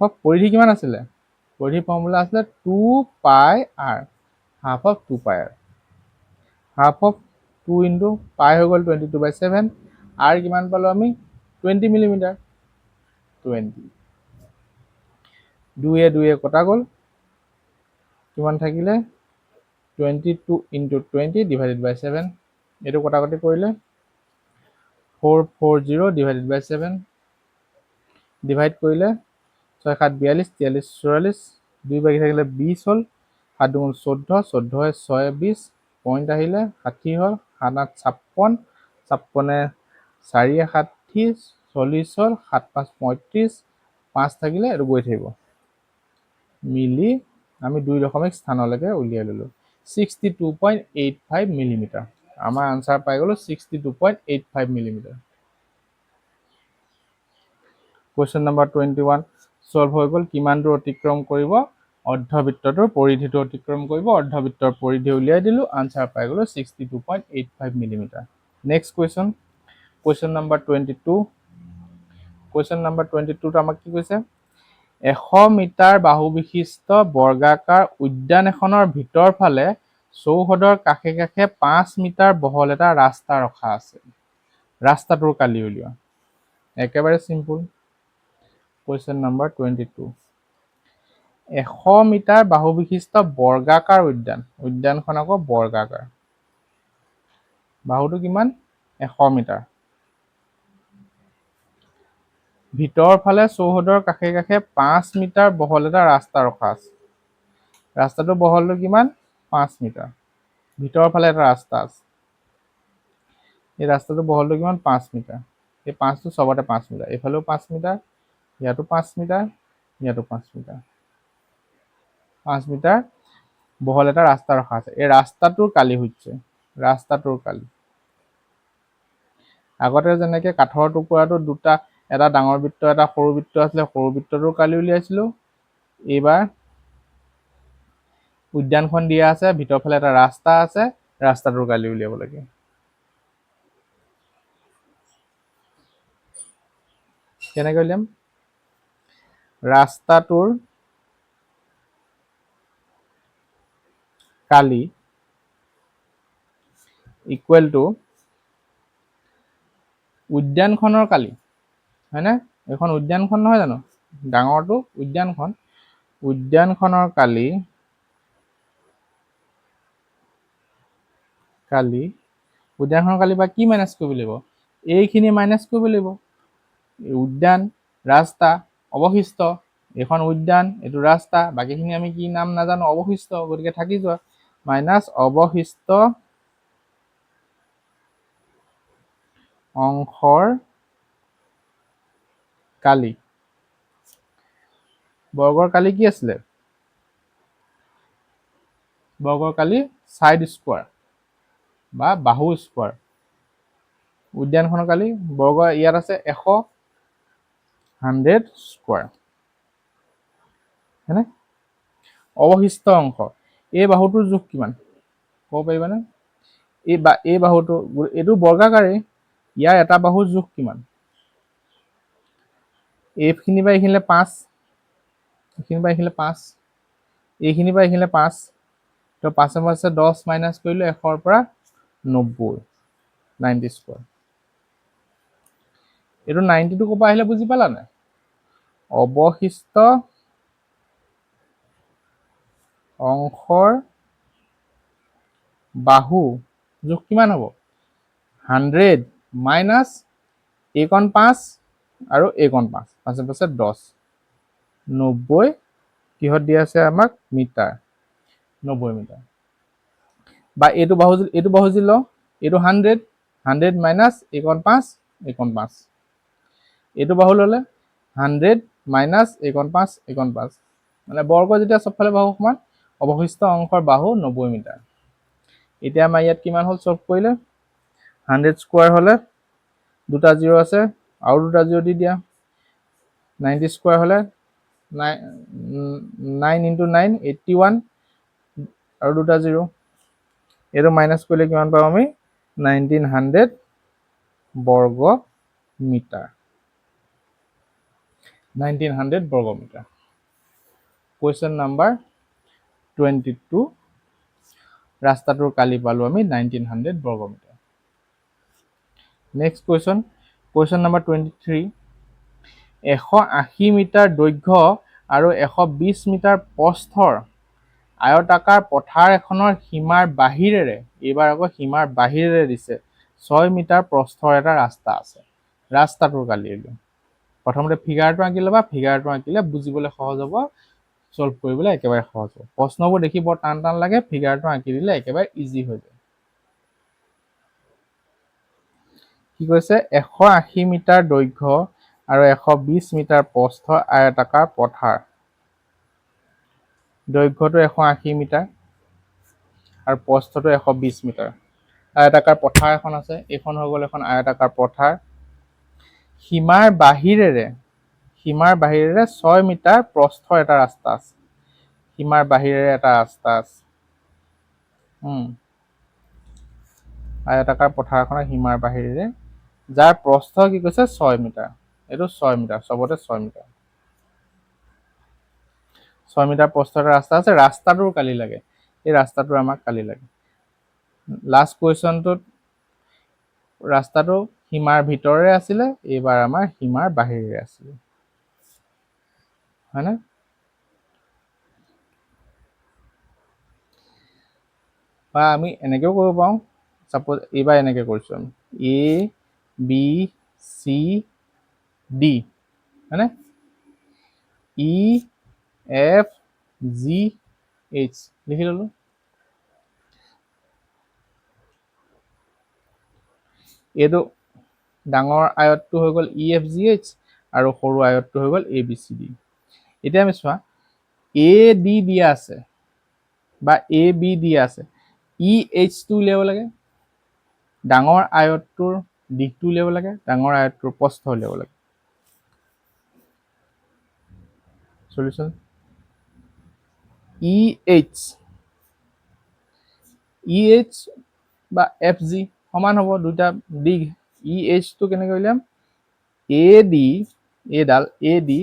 অফ পৰিধি কিমান আছিলে? পৰিধি ফৰ্মুলা আছিলে 2πr, half of 2πr। Half of 2 into পাই হৈ গ'ল 22/7। r কিমান পালোঁ আমি? 20 মিলিমিটাৰ। 20, 2 কটা গ'ল, কিমান থাকিলে? 22 ইনটু 20 ডিভাইডেড বাই 7। এইটো কটাকটি কৰিলে 440 ডিভাইডেড বাই 7। ডিভাইড কৰিলে 6 7 42, 43 44, 2 বাকী থাকিলে 20 হ'ল, 7 2 14, 14 6 20, পইণ্ট আহিলে 60 হ'ল, 7 8 56, 56 4 60, 40 হ'ল, 7 5 35, 5 থাকিলে এইটো গৈ থাকিব মিলি। আমি 2 স্থানলৈকে উলিয়াই ল'লোঁ 62.85 মিলিমিটাৰ। আমাৰ আনচাৰ পাই গ'লোঁ 62.85 মিলিমিটাৰ। কুৱেশ্যন নম্বৰ 21 সলভ হৈ গ'ল। কিমান দূৰ অতিক্ৰম কৰিব? অৰ্ধবৃত্তটোৰ পৰিধিটো অতিক্ৰম কৰিব। অৰ্ধবৃত্তৰ পৰিধি উলিয়াই দিলোঁ, আনচাৰ পাই গ'লোঁ 62.85 millimetre. Next question number 22। Question number 22ত আমাক কি কৈছে? 100 মিটাৰ বাহু বিশিষ্ট বৰ্গাকাৰ উদ্যান এখনৰ ভিতৰ ফালে চৌহদৰ কাষে কাষে 5 মিটাৰ বহল এটা ৰাস্তা ৰখা আছে। ৰাস্তাটোৰ কালি উলিওৱা। একেবাৰে চিম্পুল। Question number 22। 100 মিটাৰ বাহু বিশিষ্ট বৰ্গাকাৰ উদ্যানখন আকৌ বৰ্গাকাৰ। বাহুটো কিমান? 100 মিটাৰ। ভিতৰ ফালে চৌহদৰ কাষে কাষে 5 মিটাৰ বহল এটা ৰাস্তা ৰখা আছে। ৰাস্তাটোৰ বহলটো কিমান? 5 মিটাৰ। ভিতৰৰ ফালে এটা ৰাস্তা আছে। এই ৰাস্তাটোৰ বহলটো কিমান? 5 মিটাৰ। এই 5টো চবতে 5 মিটাৰ। এইফালেও 5 মিটাৰ, ইয়াতো 5 মিটাৰ, ইয়াতো 5 মিটাৰ। 5 মিটাৰ বহল এটা ৰাস্তা ৰখা আছে। এই ৰাস্তাটোৰ কালি হৈছে, ৰাস্তাটোৰ কালি। আগতে যেনেকে কাঠৰ টুকুৰাটো দুটা, এটা ডাঙৰ বৃত্ত এটা সৰু বৃত্ত আছিলে, সৰু বৃত্তটোৰ কালি উলিয়াইছিলো। এইবাৰ উদ্যানখন দিয়া আছে, ভিতৰ ফালে এটা ৰাস্তা আছে, ৰাস্তাটোৰ কালি উলিয়াব লাগে। কেনেকৈ উলিয়াম? ৰাস্তাটোৰ কালি ইকুৱেল টু উদ্যানখনৰ কালি, হয়নে? এইখন উদ্যানখন নহয় জানো? ডাঙৰটো উদ্যানখন, উদ্যানখনৰ কালি উদ্যানখনৰ কালি বা কি মাইনাছ কৰিব লাগিব? এইখিনি মাইনাছ কৰিব লাগিব। উদ্যান, ৰাস্তা, অৱশিষ্ট। এইখন উদ্যান, এইটো ৰাস্তা, বাকীখিনি আমি কি নাম নাজানো, অৱশিষ্ট, গতিকে থাকি যোৱা। মাইনাছ অৱশিষ্ট অংশৰ কালি। বৰ্গৰ কালি কি আছিলে? বৰ্গৰ কালি ছাইড স্কোৱাৰ বা বাহু স্কোৱাৰ। উদ্যানখনৰ কালি বৰ্গ ইয়াত আছে 100 স্কোৱাৰ, হয়নে? অৱশিষ্ট অংশ, এই বাহুটোৰ জোখ কিমান ক'ব পাৰিবানে? এই বাহুটো, এইটো বৰ্গাকাৰেই, ইয়াৰ এটা বাহুৰ জোখ কিমান? এইখিনি পৰা এইখিনিলে 5, এইখিনি পৰা এইখিনিলে 5, এইখিনি পৰা এইখিনিলে 5, তো 5 আছে 10 মাইনাছ কৰিলো 100ৰ পৰা 90 স্কোৱাৰ। এইটো 90টো ক'ৰ পৰা আহিলে বুজি পালা নাই? অৱশিষ্ট অংশৰ বাহু জোখ কিমান হ'ব? 100 মাইনাছ এইকণ 5 আৰু এইকণ 5, 5 10, 90 কিহত দিয়া আছে আমাক? Metre, 90 metre. বা এইটো বাহু যদি লওঁ, এইটো 100 মাইনাছ এইকণ 5, এইকণ 5। এইটো বাহু ল'লে 100 মাইনাছ এইকণ 5, এইকণ 5, মানে বৰ্গ যেতিয়া চবফালে বাহু সমান, অৱশিষ্ট অংশৰ বাহু 90 মিটাৰ। এতিয়া আমাৰ ইয়াত কিমান হ'ল চল্ভ কৰিলে? 100 স্কোৱাৰ হ'লে দুটা 0 আছে, আৰু দুটা 0 দি দিয়া। 90 স্কোৱাৰ হ'লে 9 × 9 81, আৰু দুটা 0। এইটো মাইনাছ কৰিলে কিমান পাম আমি? 1900 বৰ্গ মিটাৰ। 1900 বৰ্গ মিটাৰ। কুৱেশ্যন নাম্বাৰ 22, ৰাস্তাটোৰ কালি পালো আমি 1900 বৰ্গ metre. Next question, question number 23, 180 metre দৈৰ্ঘ্য আৰু 120 মিটাৰ প্ৰস্থৰ আয়তাকাৰ পথাৰ এখনৰ সীমাৰ বাহিৰেৰে, এইবাৰ আকৌ সীমাৰ বাহিৰেৰে দিছে, 6 মিটাৰ প্ৰস্থৰ এটা ৰাস্তা আছে। ৰাস্তাটোৰ কালি উলিয়াম। প্ৰথমতে ফিগাৰটো আঁকি ল'বা, ফিগাৰটো আঁকিলে বুজিবলৈ সহজ হ'ব, সলভ কৰিবলৈ একেবাৰে সহজ হ'ব। প্ৰশ্নবোৰ দেখি বৰ টান টান লাগে, ফিগাৰটো আঁকি দিলে একেবাৰে ইজি হৈ যায়। কি কৈছে? 180 মিটাৰ দৈৰ্ঘ্য আৰু 120 মিটাৰ প্ৰস্থ আয়তাকাৰ পথাৰ। দৈৰ্ঘ্যটো 180 মিটাৰ আৰু প্ৰস্থটো 120 মিটাৰ। আয়তাকাৰ পথাৰ এখন আছে, এইখন হৈ গ'ল এখন আয়তাকাৰ পথাৰ। সীমাৰ বাহিৰেৰে 6 মিটাৰ প্ৰস্থৰ এটা ৰাস্তা আছে। সীমাৰ বাহিৰেৰে এটা ৰাস্তা আছে। আয়তাকাৰ পথাৰখনৰ সীমাৰ বাহিৰেৰে, যাৰ প্ৰস্থ কি কৈছে? 6 মিটাৰ। এইটো 6 মিটাৰ, চবতে 6 মিটাৰ। 6 মিটাৰ প্ৰস্থৰ এটা ৰাস্তা আছে, ৰাস্তাটোৰ কালি লাগে। এই ৰাস্তাটোৰ আমাক কালি লাগে। লাষ্ট কুৱেশ্যনটোত ৰাস্তাটো সীমাৰ ভিতৰেৰে আছিলে, এইবাৰ আমাৰ সীমাৰ বাহিৰেৰে আছিলে, হয়নে? বা আমি এনেকেও কৰিব পাৰোঁ। ছাপোজ এইবাৰ এনেকে কৰিছোঁ আমি, A, B, C, D, হয়নে? ই এফ জি এইচ লিখি ললো। এইটো ডাঙৰ আয়তটো হৈ গ'ল ই এফ জি এইচ আৰু সৰু আয়তটো হৈ গ'ল এ বি চি ডি। এতিয়া আমি চোৱা এ ডি দিয়া আছে বা এ বি দিয়া আছে, ই এইচটো উলিয়াব লাগে, ডাঙৰ আয়তটোৰ দিশটো উলিয়াব লাগে, ডাঙৰ আয়তটোৰ প্ৰস্থ উলিয়াব লাগে। সলিউশন ই এইচ বা এফ জি সমান হ'ব দুটা দিশ। ই এইচটো কেনেকৈ উলিয়াম? এ ডি এইডাল এ ডি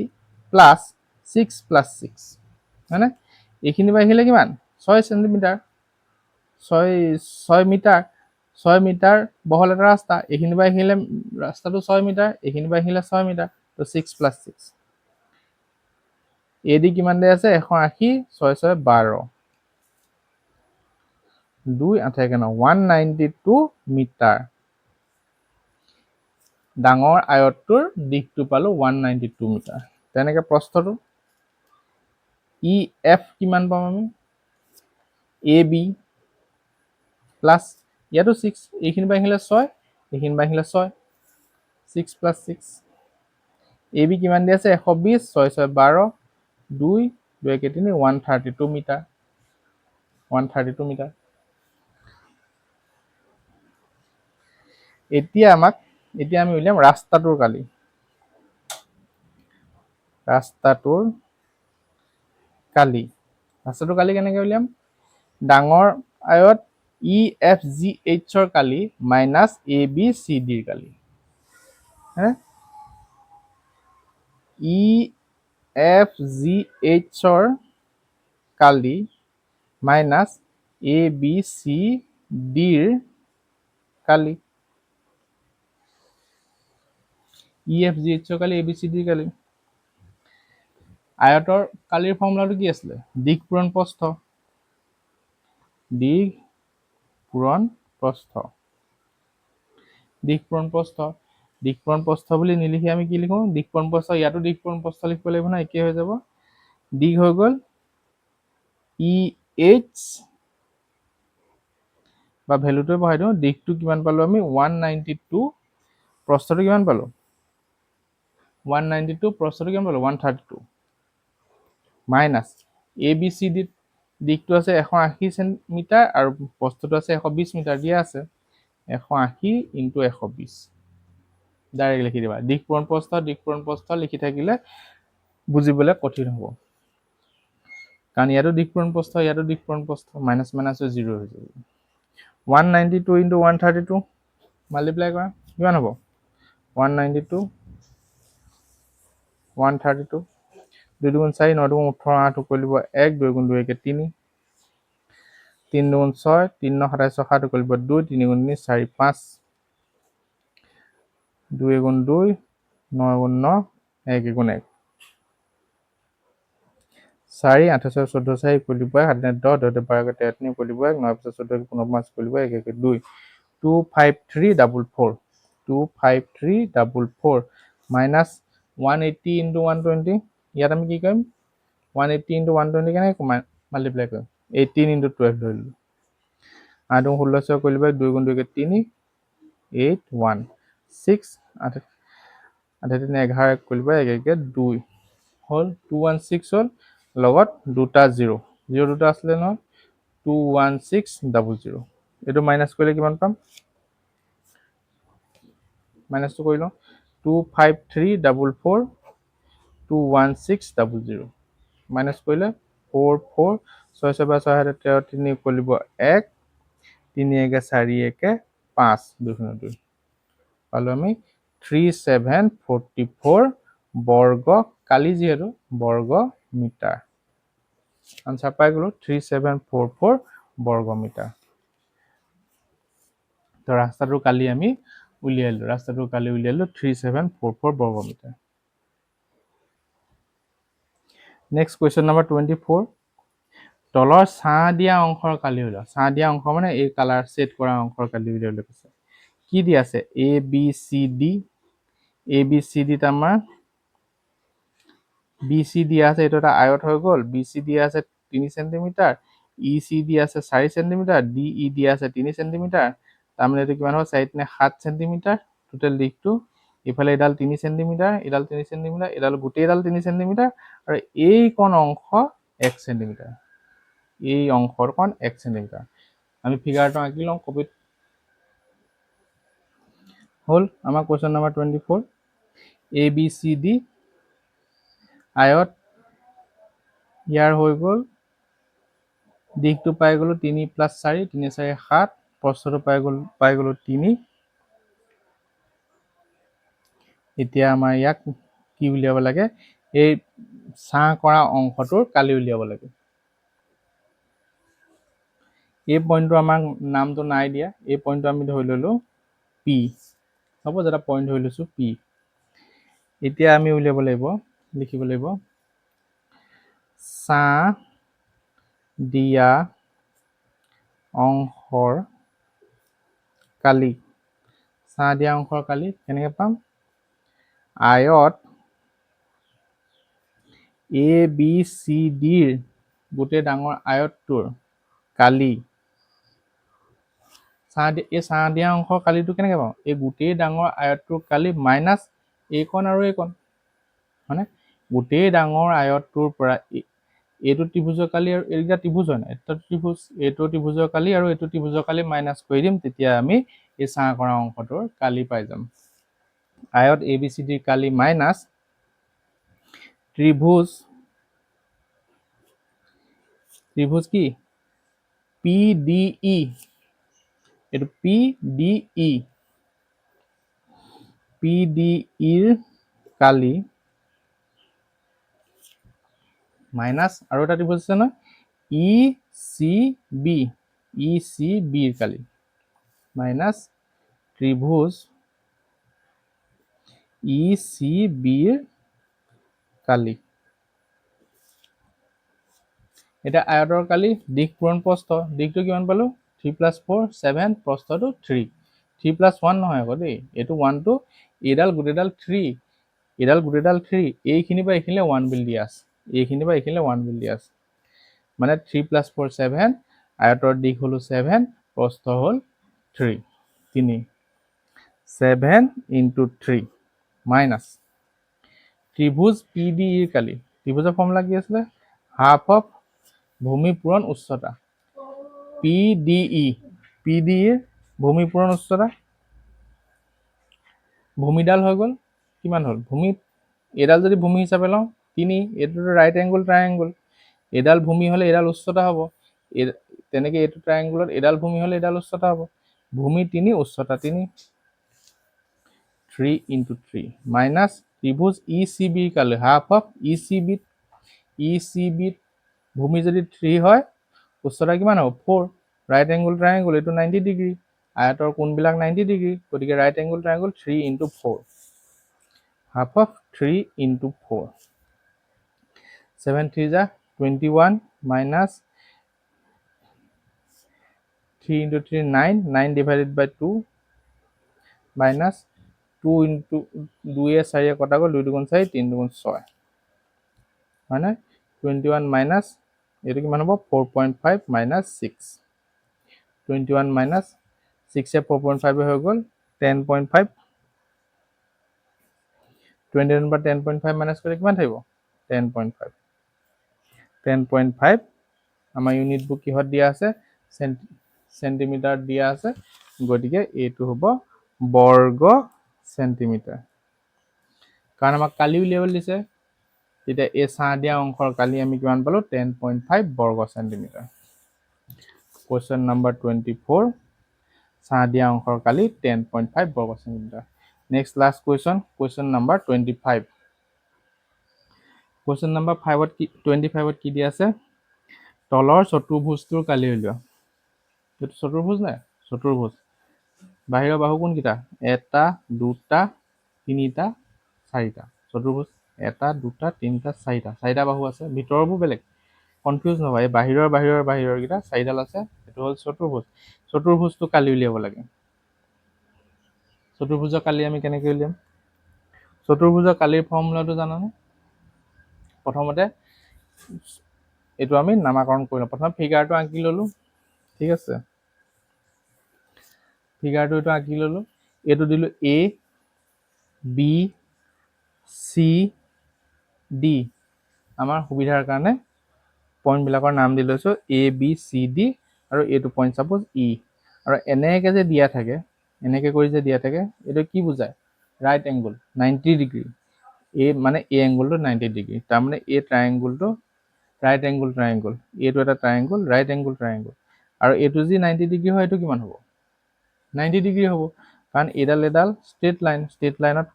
প্লাছ 6 প্লাছ 6 হয়নে? এইখিনি পৰা আহিলে কিমান? 6 চেণ্টিমিটাৰ, 6 মিটাৰ, 6 মিটাৰ বহল এটা ৰাস্তা। এইখিনি পৰা আহিলে ৰাস্তাটো 6 মিটাৰ, এইখিনি পৰা আহিলে 6 মিটাৰ, তো 6 প্লাছ 6। এ ডি কিমান দি আছে? 180, 6 6 12, 2 8 9 192 মিটাৰ। ডাঙৰ আয়তটোৰ দিশটো পালো 192 মিটাৰ। তেনেকে প্ৰস্থটো ই এফ কিমান পাম আমি? এ বি প্লাছ ইয়াতো 6, এইখিনি পৰা আহিলে 6, এইখিনি পৰা আহিলে 6, 6 প্লাছ 6। এ বি কিমান দি আছে? 120, 6 6 12, 2 2 1 3 132 মিটাৰ, 132 মিটাৰ। এতিয়া আমি উলিয়াম ৰাস্তাটোৰ কালি। ৰাস্তাটোৰ কালি কেনেকৈ উলিয়াম? ডাঙৰ আয়ত ই এফ জি এইচৰ কালি মাইনাছ এ বি চি ডিৰ কালি। ই এফ জি এইচৰ কালি মাইনাছ এ বি চি ডিৰ কালি। ই এফ জি এইচৰ কালি, এ বি চি ডিৰ কালি। আয়তৰ কালিৰ ফৰ্মুলাটো কি আছিলে? দিশ পূৰণ প্ৰস্থ। দিশ পূৰণ প্ৰস্থ বুলি নিলিখি আমি কি লিখো? দিশ পূৰণ প্ৰস্থ। ইয়াতো দিশ পূৰণ প্ৰস্থ লিখিব লাগিব না, একেই হৈ যাব। দিশ হৈ গ'ল ই এইচ বা ভেলুটোৱে বহাই দিওঁ। দিশটো কিমান পালো আমি? 192, প্ৰস্থটো কিমান পালো? 192, প্ৰস্থটো কিমান পালো? 132 মাইনাছ এ বি চি ডিত দিশটো আছে 180 মিটাৰ আৰু প্ৰস্থটো আছে 120 মিটাৰ দিয়া আছে। 180 ইনটু 120 ডাইৰেক্ট লিখি দিবা। দিশ পূৰণ প্ৰস্থ লিখি থাকিলে বুজিবলৈ কঠিন হ'ব, কাৰণ ইয়াতো দিশ পূৰণ প্ৰস্থ, ইয়াতো দিশ পূৰণ প্ৰস্থ, মাইনাছ মাইনাছ 0 হৈ যাব। 192 ইনটু 132 মাল্টিপ্লাই কৰা, কিমান হ'ব? 192 132, 2 দুগুণ 4, 9 দুগুণ 18, 8 কৰি দিব 1, 2 গুণ 2 1 3, 3 দুগুণ 6, 3 9 27, 7 কৰি দিব 2, 3 গুণ 3 4 5, 2 গুণ 2, 9 গুণ 9, 1 গুণ 1, 4 8 14 4 কৰি দিব 1, 7 10, 10 12 13 কৰি দিব 1, 9 14 15 5 কৰি দিব 1 1 2, 25344, 25344 মাইনাছ 180 ইনটু 120। ইয়াত আমি কি কৰিম? 180 ইনটু 120 কেনেকৈ মাল্টিপ্লাই কৰিম? 18 ইনটু 12 ধৰিলোঁ। 8 গুণ 16 কৰি দিব 2 গুণ 2 3, 8 1 6, 8 3 11 কৰি দিব 1 1 2 হ'ল 216 হ'ল, লগত দুটা 0 দুটা আছিলে নহয়, 21600। এইটো মাইনাছ কৰিলে কিমান পাম? মাইনাছটো কৰি লওঁ। 25344, 21600 মাইনাছ কৰিলে 4 4, 6 6 6 7 13 3 কৰি দিব 1, 3 1 4 1 5, 2 0 2 পালো আমি 3744 বৰ্গ কালি, যিহেতু বৰ্গ মিটাৰ। আনচাৰ পাই গ'লো 3744 বৰ্গ মিটাৰ। তো ৰাস্তাটোৰ কালি আমি উলিয়ালো, 3744 বৰ্গ মিটাৰ। Next question number 24। তলৰ ছাঁ দিয়া অংশৰ কালি উলিয়াওক। ছাঁ দিয়া অংশ মানে এই কালাৰ ছেট কৰা অংশৰ কালি উলিয়াবলৈ কৈছে। কি দি আছে? এ B C D. A B C ডিত আমাৰ বি চি দিয়া আছে, এইটো এটা আয়ত হৈ গ'ল। বি চি দিয়া আছে 3 চেণ্টিমিটাৰ, ই চি দিয়া আছে 4 চেণ্টিমিটাৰ, ডি ই দিয়া আছে 3 চেণ্টিমিটাৰ। তাৰমানে এইটো কিমান হ'ব? 4 × 7 চেণ্টিমিটাৰ টোটেল দিশটো। ইফালে এডাল 3 চেণ্টিমিটাৰ, এডাল 3 চেণ্টিমিটাৰ, এডাল গোটেইডাল 3 চেণ্টিমিটাৰ, আৰু এইকণ অংশ 1 চেণ্টিমিটাৰ। এই অংশৰকণ 1 চেণ্টিমিটাৰ। আমি ফিগাৰটো আঁকি লওঁ কপিত। হ'ল আমাৰ কুৱেশ্যন নম্বৰ 24। এ বি চি ডি আয়ত, ইয়াৰ হৈ গ'ল দিশটো পাই গ'লো 3 + 4, 3 × 4 = 7, প্ৰস্থটো পাই গ'লো 3। এতিয়া আমাৰ ইয়াক কি উলিয়াব লাগে? এই ছাঁ কৰা অংশটোৰ কালি উলিয়াব লাগে। এই পইণ্টটো আমাক নামটো নাই দিয়া, এই পইণ্টটো আমি ধৰি ল'লোঁ পি। হ'ব, এটা পইণ্ট ধৰি লৈছোঁ পি। এতিয়া আমি উলিয়াব লাগিব, লিখিব লাগিব ছাঁ দিয়া অংশৰ কালি। ছাঁ দিয়া অংশৰ কালি কেনেকৈ পাম? আয়ত এ বি চি ডিৰ গোটেই ডাঙৰ আয়তটোৰ কালি। এই ছাঁ দিয়া অংশৰ কালিটো কেনেকৈ পাম? এই গোটেই ডাঙৰ আয়তটোৰ কালি মাইনাছ এইকণ আৰু এইকণ, হয়নে? গোটেই ডাঙৰ আয়তটোৰ পৰা এইটো ত্ৰিভুজৰ কালি, আৰু এইকেইটা ত্ৰিভুজ হয় নাই? এটা ত্ৰিভুজ, এইটো ত্ৰিভুজৰ কালি আৰু এইটো ত্ৰিভুজৰ কালি মাইনাছ কৰি দিম, তেতিয়া আমি এই ছাঁ কৰা অংশটোৰ কালি পাই যাম। আয়ত এ বি চি ডিৰ কালি মাইনাছ ত্ৰিভুজ কি? P D E. এইটো P D E. P D ইৰ কালি মাইনাছ আৰু এটা ত্ৰিভুজ আছে নহয়, E C B. E C বিৰ কালি মাইনাছ ত্ৰিভুজ ই চি বিৰ কালি। এতিয়া আয়তৰ কালি, দিশ পূৰণ প্ৰস্থ। দিশটো কিমান পালোঁ? 3 + 4 7, প্ৰস্থটো 3। 3 + 1 নহয় আকৌ দেই, এইটো 1টো, এইডাল গোটেইডাল 3, এইডাল গোটেইডাল 3, এইখিনিৰ পৰা এইখিনিলৈ 1 বুলি দিয়া আছে, এইখিনিৰ পৰা এইখিনিলৈ 1 বুলি দিয়া আছে। মানে 3 + 4 7, আয়তৰ দিশ হ'ল 7, প্ৰস্থ হ'ল 3। 7 × 3 মাইনাছ ত্ৰিভুজ পি ডি ইৰ কালি। ত্ৰিভুজৰ ফৰ্মুলা কি আছিলে? হাফ অফ ভূমি পূৰণ উচ্চতা। P D E, P D ইৰ ভূমি পূৰণ উচ্চতা, ভূমিডাল হৈ গ'ল কিমান হ'ল? এইডাল যদি ভূমি হিচাপে লওঁ 3, এইটোতো ৰাইট এংগুল ট্ৰাইংগুল, এইডাল ভূমি হ'লে এইডাল উচ্চতা হ'ব। তেনেকৈ এইটো ট্ৰাইংগুলত এইডাল ভূমি হ'লে এইডাল উচ্চতা হ'ব। ভূমি 3, উচ্চতা 3। 3 × 3 মাইনাছ ত্ৰিভুজ ই চি বিৰ কালি, হাফ অফ ই চি বিত। ই চি বিত ভূমি যদি 3 হয়, উচ্চতা কিমান হ'ব? 4। ৰাইট এংগুল ট্ৰাইংগুল, এইটো 90 ডিগ্ৰী, আয়তৰ কোণবিলাক 90 ডিগ্ৰী, গতিকে right angle triangle 3 × 4, half of 3 × 4। 7 × 3 = 21 minus 3 × 3 9, 9 / 2 minus 2 × 2 য়ে 4 য়ে কটা গ'ল, 2 × 2 = 4, 3 × 2 = 6, হয়নে? 21 মাইনাছ এইটো কিমান হ'ব? 4.5 মাইনাছ 6। 21 মাইনাছ 6 য়ে 4.5 হৈ গ'ল 10.5। 21 পৰা 10.5 মাইনাছ কৰিলে কিমান থাকিব? 10.5। 10.5 আমাৰ ইউনিটবোৰ কিহত দিয়া আছে? চেণ্টিমিটাৰত দিয়া আছে, গতিকে এইটো হ'ব বৰ্গ চেণ্টিমিটাৰ। কাৰণ আমাক কালি উলিয়াবলৈ দিছে, তেতিয়া এই ছাঁ দিয়া অংশৰ কালি আমি কিমান পালোঁ? 10.5 বৰ্গ চেণ্টিমিটাৰ। কুৱেশ্যন নম্বৰ 24, ছাঁ দিয়া অংশৰ কালি 10.5 বৰ্গ centimetre. Next last question number 25। Question number 25ত কি দিয়া আছে? তলৰ চতুৰ্ভুজটোৰ কালি উলিওৱা। এইটো চতুৰ্ভুজ নাই? চতুৰ্ভুজ। বাহিৰৰ বাহু কোনকেইটা? 1 2 3 4টা। চতুৰ্ভুজ 1 2 3 4টা, 4টা বাহু আছে, ভিতৰবোৰ বেলেগ, কনফিউজ নহয়। এই বাহিৰৰকেইটা 4ডাল আছে, এইটো হ'ল চতুৰ্ভুজ। চতুৰ্ভুজটো কালি উলিয়াব লাগে। চতুৰ্ভুজৰ কালি আমি কেনেকৈ উলিয়াম? চতুৰ্ভুজৰ কালিৰ ফৰ্মুলাটো জানানে? প্ৰথমতে এইটো আমি নামাকৰণ কৰি লওঁ। প্ৰথমে ফিগাৰটো আঁকি ল'লোঁ, ঠিক আছে। ফিগাৰটো এইটো আঁকি ল'লোঁ, এইটো দিলোঁ এ বি চি ডি। আমাৰ সুবিধাৰ কাৰণে পইণ্টবিলাকৰ নাম দি লৈছোঁ এ বি চি ডি, আৰু এইটো পইণ্ট চাপ'জ ই। আৰু এনেকৈ যে দিয়া থাকে, এনেকৈ কৰি যে দিয়া থাকে, এইটো কি বুজায়? Right angle 90 degree. এই মানে এই এংগুলটো 90 ডিগ্ৰী, তাৰমানে এই ট্ৰাইংগুলটো ৰাইট এংগুল ট্ৰাইংগুল, এইটো এটা ট্ৰাইংগুল, ৰাইট এংগুল ট্ৰাইংগুল। আৰু এইটো যি 90 ডিগ্ৰী হয়, এইটো কিমান হ'ব? 90 ডিগ্ৰী হ'ব, কাৰণ এডাল ষ্ট্ৰেইট লাইন, ষ্ট্ৰেইট লাইনত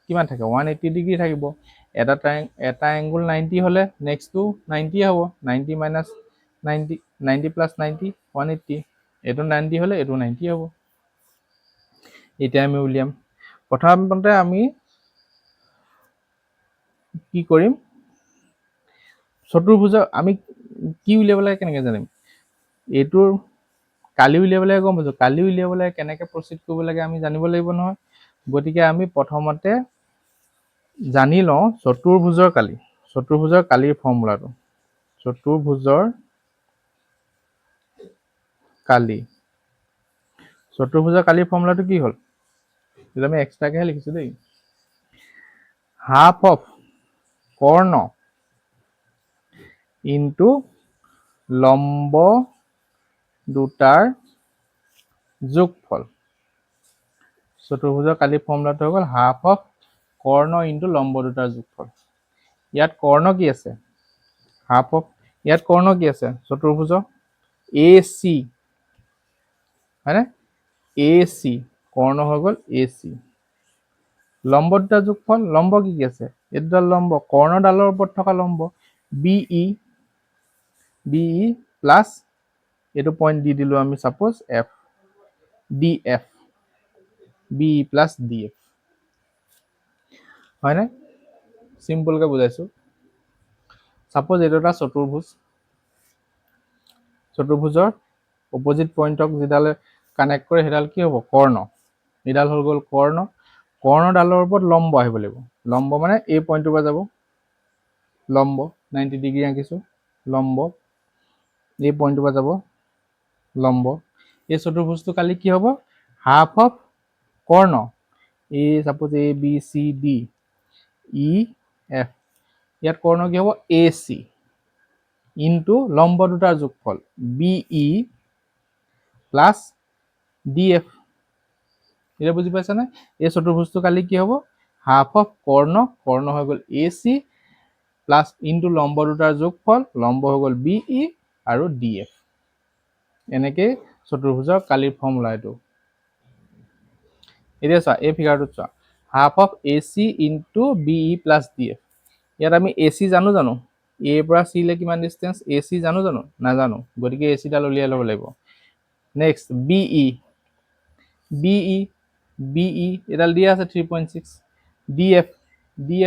কিমান থাকে? 180 ডিগ্ৰী থাকিব। এটা এংগুল 90 হ'লে নেক্সটটো 90 হ'ব। 90 মাইনাছ 90, 90 প্লাছ 90, 180। এইটো 90 হ'লে এইটো 90 হ'ব। এতিয়া আমি উলিয়াম। প্ৰথমতে আমি কি কৰিম? চতুৰ্ভুজৰ আমি কি উলিয়াব লাগে কেনেকৈ জানিম? এইটোৰ কালি উলিয়াব লাগে, গম পাইছোঁ। কালি উলিয়াব লাগে, কেনেকৈ প্ৰচিড কৰিব লাগে আমি জানিব লাগিব নহয়। গতিকে আমি প্ৰথমতে জানি লওঁ চতুৰ্ভুজৰ কালি। চতুৰ্ভুজৰ কালিৰ ফৰ্মুলাটো, চতুৰ্ভুজৰ কালি। চতুৰ্ভুজৰ কালিৰ ফৰ্মুলাটো কি হ'ল? এইটো আমি এক্সট্ৰাকেহে লিখিছোঁ দেই। হাফ অফ কৰ্ণ ইনটু লম্ব দুটাৰ যোগফল। চতুৰ্ভুজৰ কালি ফৰ্মুলাটো হৈ গ'ল হাফ অফ কৰ্ণ ইনটু লম্ব দুটাৰ যোগফল। ইয়াত কৰ্ণ কি আছে? হাফ অফ, ইয়াত কৰ্ণ কি আছে? চতুৰ্ভুজ এ চি, হয়নে? এ চি, কৰ্ণ হৈ গ'ল এ চি। লম্ব দুটাৰ যোগফল, লম্ব কি কি আছে? এইটোডাল লম্ব, কৰ্ণডালৰ ওপৰত থকা লম্ব বি ই, প্লাছ এইটো পইণ্ট দি দিলোঁ আমি suppose F, D F, B E plus D F, হয়নে? চিম্পলকৈ বুজাইছোঁ। ছাপ'জ এইটো এটা চতুৰ্ভুজ, চতুৰ্ভুজৰ অপজিট পইণ্টক যিডালে কানেক্ট কৰে সেইডাল কি হ'ব? কৰ্ণ। এইডাল হৈ গ'ল কৰ্ণ। কৰ্ণডালৰ ওপৰত লম্ব আহিব লাগিব। লম্ব মানে এই পইণ্টটোৰ পৰা যাব লম্ব, 90 ডিগ্ৰী আঁকিছোঁ, লম্ব এই পইণ্টটোৰ পৰা যাব লম্ব। এই চতুৰ্ভুজটো কালি কি হ'ব? হাফ অফ কৰ্ণ, এই suppose A B C D E F, ইয়াত কৰ্ণ কি হ'ব? এ চি ইনটু লম্ব দুটাৰ যোগফল B E plus D F. এতিয়া বুজি পাইছানে? এই চতুৰ্ভুজটো কালি কি হ'ব? হাফ অফ কৰ্ণ, কৰ্ণ হৈ গ'ল এ চি প্লাছ ইনটু লম্ব দুটাৰ যোগফল, লম্ব হৈ গ'ল বি ই আৰু ডি এফ। এনেকেই চতুৰ্ভুজৰ কালিৰ ফৰ্মুলা এইটো। এতিয়া চোৱা, এই ফিগাৰটোত চোৱা, half of A C into B E plus D F. ইয়াত আমি এ চি জানো? এৰ পৰা চিলৈ কিমান ডিষ্টেঞ্চ? এ চি জানো? নাজানো। গতিকে এ চিডাল উলিয়াই ল'ব লাগিব। নেক্সট বি ই, এডাল দিয়া আছে 3.6, ডি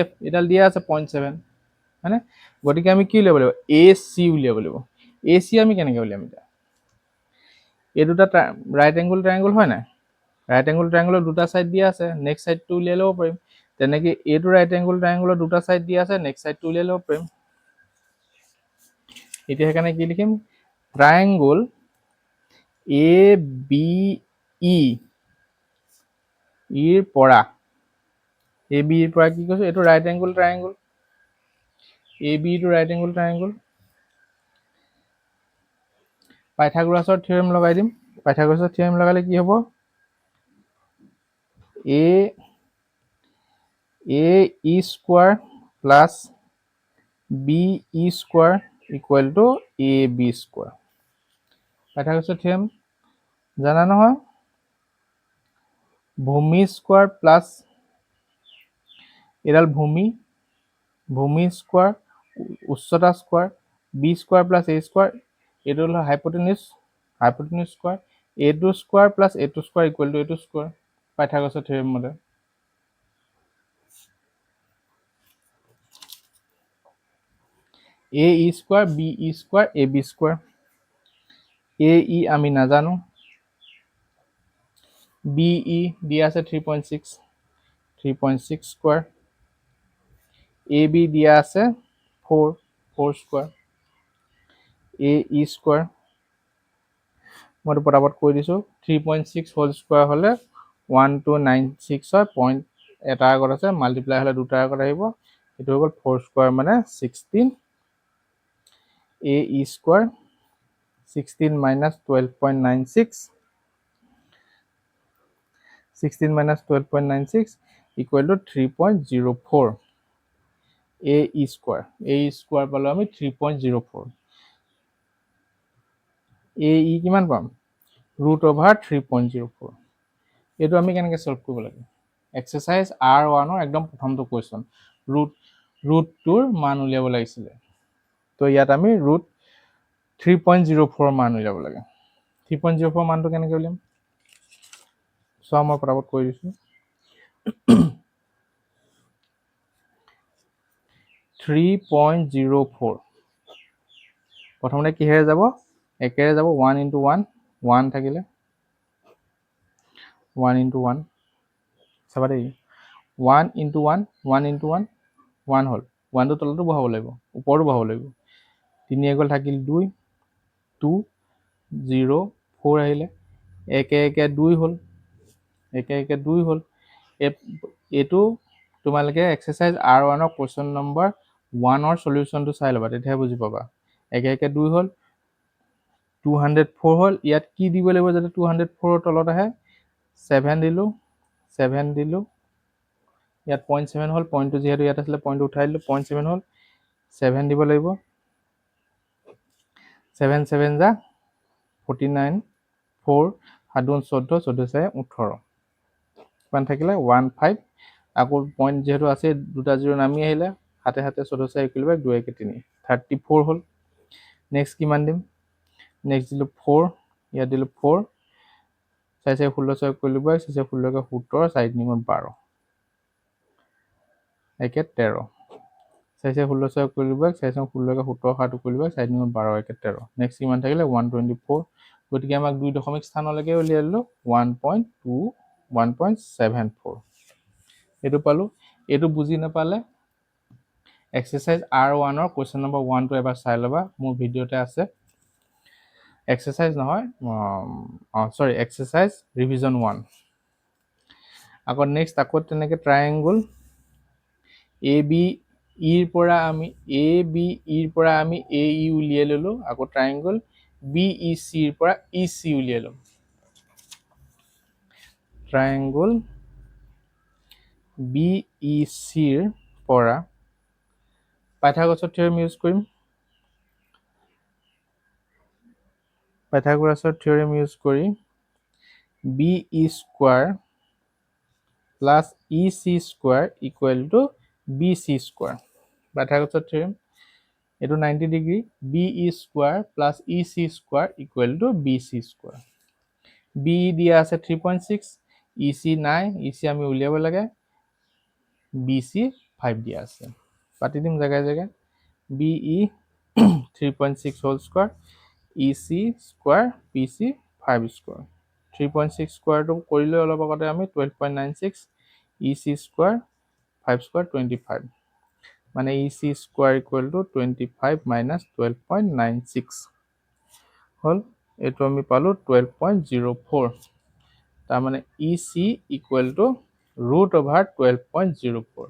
এফ, এডাল দিয়া আছে 0.7, হয়নে? গতিকে আমি কি উলিয়াব লাগিব? এ চি উলিয়াব লাগিব। এ চি আমি কেনেকৈ উলিয়াম এতিয়া? এই দুটা ৰাইট এংগুল ট্ৰাইংগুল হয় নাই? ৰাইট এংগুল ট্ৰাইংগুলৰ দুটা ছাইড দিয়া আছে, নেক্সট ছাইডটো উলিয়াই ল'ব পাৰিম। তেনেকৈ এইটো ৰাইট এংগুল ট্ৰাইংগুলৰ দুটা ছাইড দিয়া আছে, নেক্সট ছাইডটো উলিয়াই ল'ব পাৰিম। এতিয়া সেইকাৰণে কি লিখিম? ট্ৰাইংগুল এ বি ইৰ পৰা, এ বি ইৰ পৰা কি কৈছোঁ? এইটো right angle triangle, A B ইটো ৰাইট এংগুল ট্ৰাইংগুল। পাইথাগোৰাছৰ থিয়ৰেম লগাই দিম। পাইথাগোৰাছৰ থিয়ৰেম লগালে কি হ'ব? A E square plus B E square equal to A B square. পাইথাগোৰাছৰ থিয়ৰেম জানা নহয়? ভূমি স্কোৱাৰ প্লাছ এডাল ভূমি স্কোৱাৰ, উচ্চতা square, B square plus A square, এইটো হ'ল হাইপটেনিউজ স্কোৱাৰ, এইটো স্কোৱাৰ প্লাছ এইটো স্কোৱাৰ ইকুৱেল টু এইটো স্কোৱাৰ, পাইথাগোৰাছৰ থিয়ৰেম মতে। A E square, B E square, A B square. এ ই আমি নাজানো, বি ই দিয়া আছে 3.6 স্কোৱাৰ, এ বি দিয়া আছে 4 স্কোৱাৰ AE স্কোৱাৰ মইতো পটাপট কৈ দিছোঁ 3.6 হোল স্কোৱাৰ হ'লে 1296 হয় পইণ্ট এটাৰ আগত আছে মাল্টিপ্লাই হ'লে দুটাৰ আগত আহিব এইটো হৈ গ'ল 4 স্কোৱাৰ মানে 16 AE square 16 minus 12.96 16 minus 12.96 equal to 3.04 AE square. AE square পালো আমি 3.04 AE কিমান পাম root over 3.04 এইটো আমি কেনেকৈ সলভ কৰিব লাগে এক্সাৰসাইজ R1 ৰ একদম প্ৰথমটো কোৱেশ্চন ৰুটটোৰ মান উলিয়াব লাগিছিলে তো ইয়াত আমি ৰুট 3.04 মান উলিয়াব লাগে 3.04 মানটো কেনেকৈ উলিয়াম সব মই পটাপট কৈ দিছোঁ 3.04 প্ৰথমতে কিহেৰে যাব একেৰে যাব 1 into 1 1 থাকিলে 1 into 1 চাবা দেই 1 into 1 1 into 1 1 হ'ল 1 টো তলতো বহাব লাগিব ওপৰতো বহাব লাগিব 3 এগল থাকিল 2 2 0 4 আহিলে একে একে 2 হ'ল একে একে 2 হ'ল এইটো তোমালোকে এক্সাৰসাইজ R1 ৰ কোৱেশ্চন নম্বৰ 1 ৰ সলিউশনটো চাই ল'বা তেতিয়াহে বুজি পাবা একে একে 2 হ'ল 204 হ'ল ইয়াত কি দিব লাগিব যাতে 204 ৰ তলত আহে 7 দিলো ইয়াত 0.7 হ'ল পইণ্টটো যেহেতু ইয়াত আছিলে পইণ্টটো উঠাই দিলো 0.7 হ'ল 7 দিব লাগিব 7 7 যা 49 4 7 14 14 18 কিমান থাকিলে 15 আকৌ পইণ্ট যেহেতু আছে দুটা জিৰ' নামি আহিলে হাতে হাতে 14 ইকুৱেল 2 1 3 34 হ'ল নেক্সট কিমান দিম নেক্সট দিলো 4 ইয়াত দিলো 4 6 6 16 ইকুৱেল 6 6 16 17 4 9 12 একে 13 6 6 16 ইকুৱেল 6 6 16 17 7 ইকুৱেল 4 9 12 একে 13 নেক্সট কিমান থাকিলে 124 গতিকে আমাক 2 দশমিক স্থানলৈকে উলিয়াই দিলো 1.74 এইটো পালো এইটো বুজি নাপালে এক্সাৰসাইজ R1 ৰ কোৱেশ্চন নম্বৰ 1 টো এবাৰ চাই ল'বা মোৰ ভিডিওতে আছে এক্সাৰসাইজ নহয় সৰি এক্সাৰসাইজ ৰিভিজন 1 আকৌ নেক্সট আকৌ তেনেকৈ ট্ৰায়াঙ্গল AB ৰ পৰা আমি AE উলিয়াই ললো আকৌ ট্ৰায়াঙ্গল BEC ৰ পৰা EC উলিয়াই লম ট্ৰায়াঙ্গল BEC ৰ পৰা পাইথাগোৰাছৰ থিওৰেম ইউজ কৰিম পাইথাগোৰাছৰ থিওৰেম ইউজ কৰি BE square plus EC square equal to BC square পাইথাগোৰাছৰ থিওৰেম এইটো 90 degree BE square plus EC square equal to BC square BE দিয়া আছে 3.6 EC নাই EC আমি উলিয়াব লাগে BC 5 দিয়া আছে পাতি দিম জায়গায় জায়গায় BE 3.6 whole square EC square BC 5 square 3.6 স্কয়াৰটো কৰিলে অলপ আগতে আমি 12.96 EC স্কয়াৰ 5 স্কয়াৰ 25 মানে EC square equal two 25 minus 12.96 হল এটো আমি পালো 12.04 তাৰ মানে EC equal to root over 12.04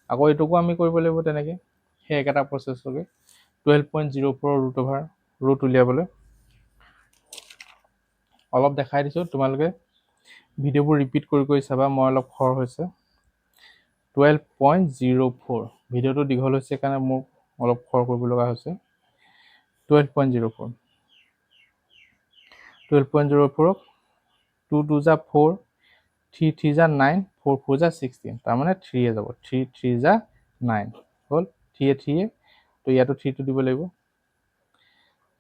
আকৌ এটোকো আমি কৰিব লাগিব তেনেকে হে একেটা প্ৰসেস হবে 12.04 root over root উলিয়াবলৈ অলপ দেখাই দিছো তোমালোকে ভিডিওবোৰ ৰিপিট কৰি চাবা মই অলপ খৰ হৈছে 12.04 ভিডিওটো দীঘল হৈছে কাৰণে মোক অলপ খৰ কৰিব লগা হৈছে 12.04 12.04 2 2 যা 4 3 3 যা 9 4 4 যা 16 তাৰ মানে 3 এ যাব 3 3 যা 9 হল 3 এ 3 এ তো ইয়াতো 3 টো দিব লাগিব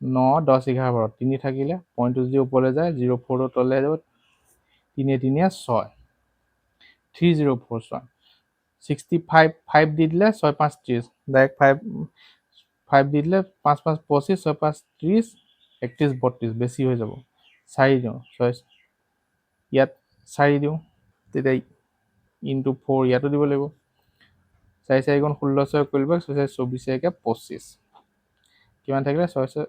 9 10 11 12 3 থাকিলে পইণ্টটো যদি ওপৰলৈ যায় 04 ৰ তললৈ যাব 3 3 6 304 65 5 দি দিলে 6 5 30 ডাইৰেক্ট 5 দি দিলে 5 5 25 6 5 30 31 32 বেছি হৈ যাব 4 দিও 6 ইয়াত 4 দিও তেতিয়া ইনটু 4 ইয়াতো দিব লাগিব 4 4 গুণ 16 6 কৰিব 6 4 24 1 25 কিমান থাকিলে 6 6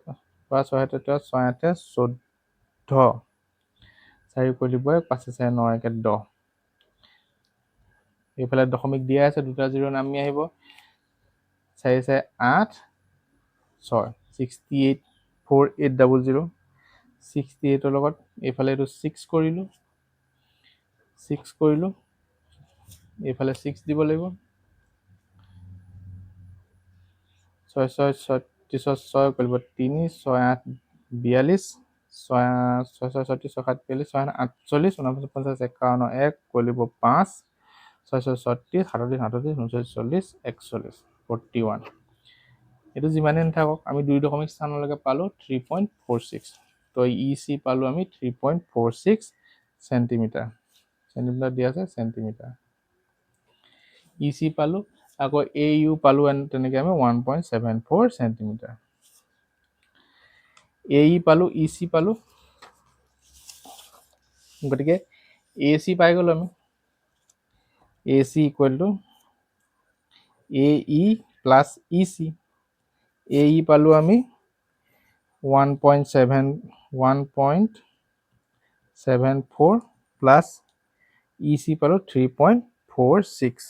পৰা 6 7 6 8 14 4 কৰি দিব 5 4 9 1 10 এইফালে দশমিক দিয়া আছে দুটা 0 নামি আহিব 4 4 8 6 68 4800 68 ৰ লগত এইফালে এইটো 6 কৰিলো 6 কৰিলো এইফালে 6 দিব লাগিব 6 6 36 6 কৰিব 3 6 8 42 6 6 6 36 6 7 42 6 8 48 49 50 51 1 কৰিব 5 6 6 36 37 38 39 40 41 41 এইটো যিমানে নাথাকক আমি 2 দশমিক স্থানলৈকে পালো 3.46 তো ইসি পালো আমি 3.46 সেন্টিমিটার সেন্টিমিটার দিয়া আছে সেন্টিমিটার ইসি পালো আকৌ AU পালো তেনেকে আমি 1.74 সেন্টিমিটার AE পালো EC পালো গতিকে AC পাই গলো আমি AC equal to AE plus EC AE পালো আমি 1.74 প্লাস EC পালো 3.46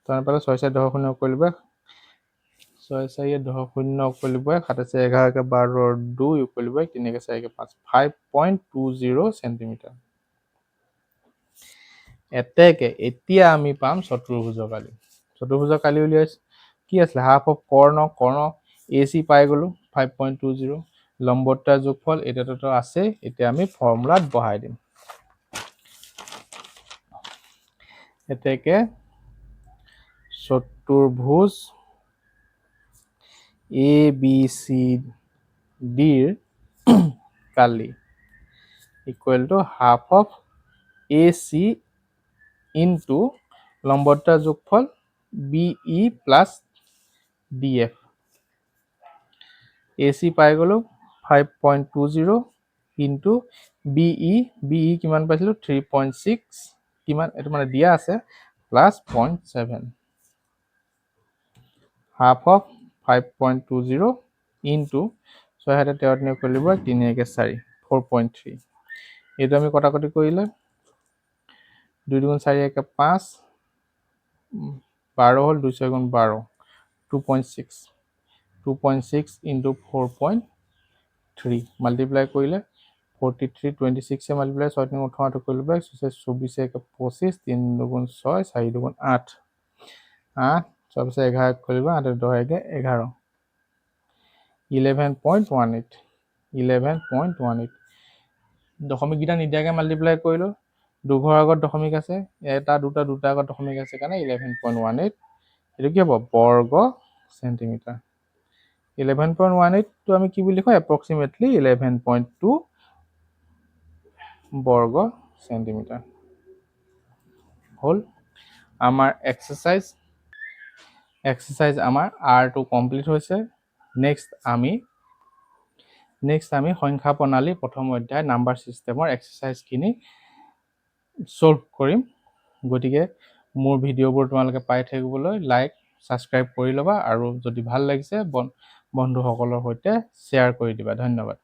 তাৰ পালে 6 4 10 শূন্য কৰিব 6 4 10 শূন্য কৰিব 7 4 11 12 2 কৰিব 3 4 5 5.20 সেন্টিমিটাৰ এতেকে এতিয়া আমি পাম চতুৰ্ভুজৰ কালি উলিয়াইছে কি আছিল হাফ অফ কৰ্ণ AC পাই গলো 5.20 লম্বতাৰ যোগফল এটাটো আছে এতিয়া আমি ফৰ্মুলাত বহাই দিম এতেকে চতুৰ্ভুজ ABCD কালি equal to half of AC into লম্বতাৰ যোগফল BE প্লাস DF AC পাই গলো 5.20 ইনটু BE কিমান পাইছিলো 3.6 কিমান এটো মানে দিয়া আছে প্লাস 0.7 হাফ অফ 5.20 ইনটু 6 হাতে 13 কৰিব 3 1 4 4.3 এইটো আমি কটাকটি কৰিলে 2 2 4 1 5 12 হল 2 6 12 2.6 2.6 into 4.3 multiply কৰিলে 43 26 से multiply 6 3 18 কৰিলে 24 1 25 3 2 6 4 2 8 8 6 11 কৰিলে 8 10 11 11.18 11.18 দশমিক গিটা নিদিয়াকে মাল্টিপ্লাই কৰিলো দুঘৰ আগত দশমিক আছে এটা দুটা আগত দশমিক আছে কাৰণে 11.18 এটো কি হ'ব বৰ্গ সেন্টিমিটাৰ 11.18 তো আমি কি বুলি কয় approximately 11.2 বর্গ সেন্টিমিটার হল আমার এক্সারসাইজ আমার R2 কমপ্লিট হয়েছে নেক্সট আমি সংখ্যা প্ৰণালী প্ৰথম অধ্যায় নাম্বাৰ সিস্টেমৰ এক্সাৰসাইজ খিনি সলভ কৰিম গতিকে মোৰ ভিডিঅ'বোৰ তোমালোকে পাই থাকিবলৈ লাইক সাবস্ক্ৰাইব কৰি লবা আৰু যদি ভাল লাগিছে বন্ধুসকলৰ সৈতে শ্বেয়াৰ কৰি দিবা ধন্যবাদ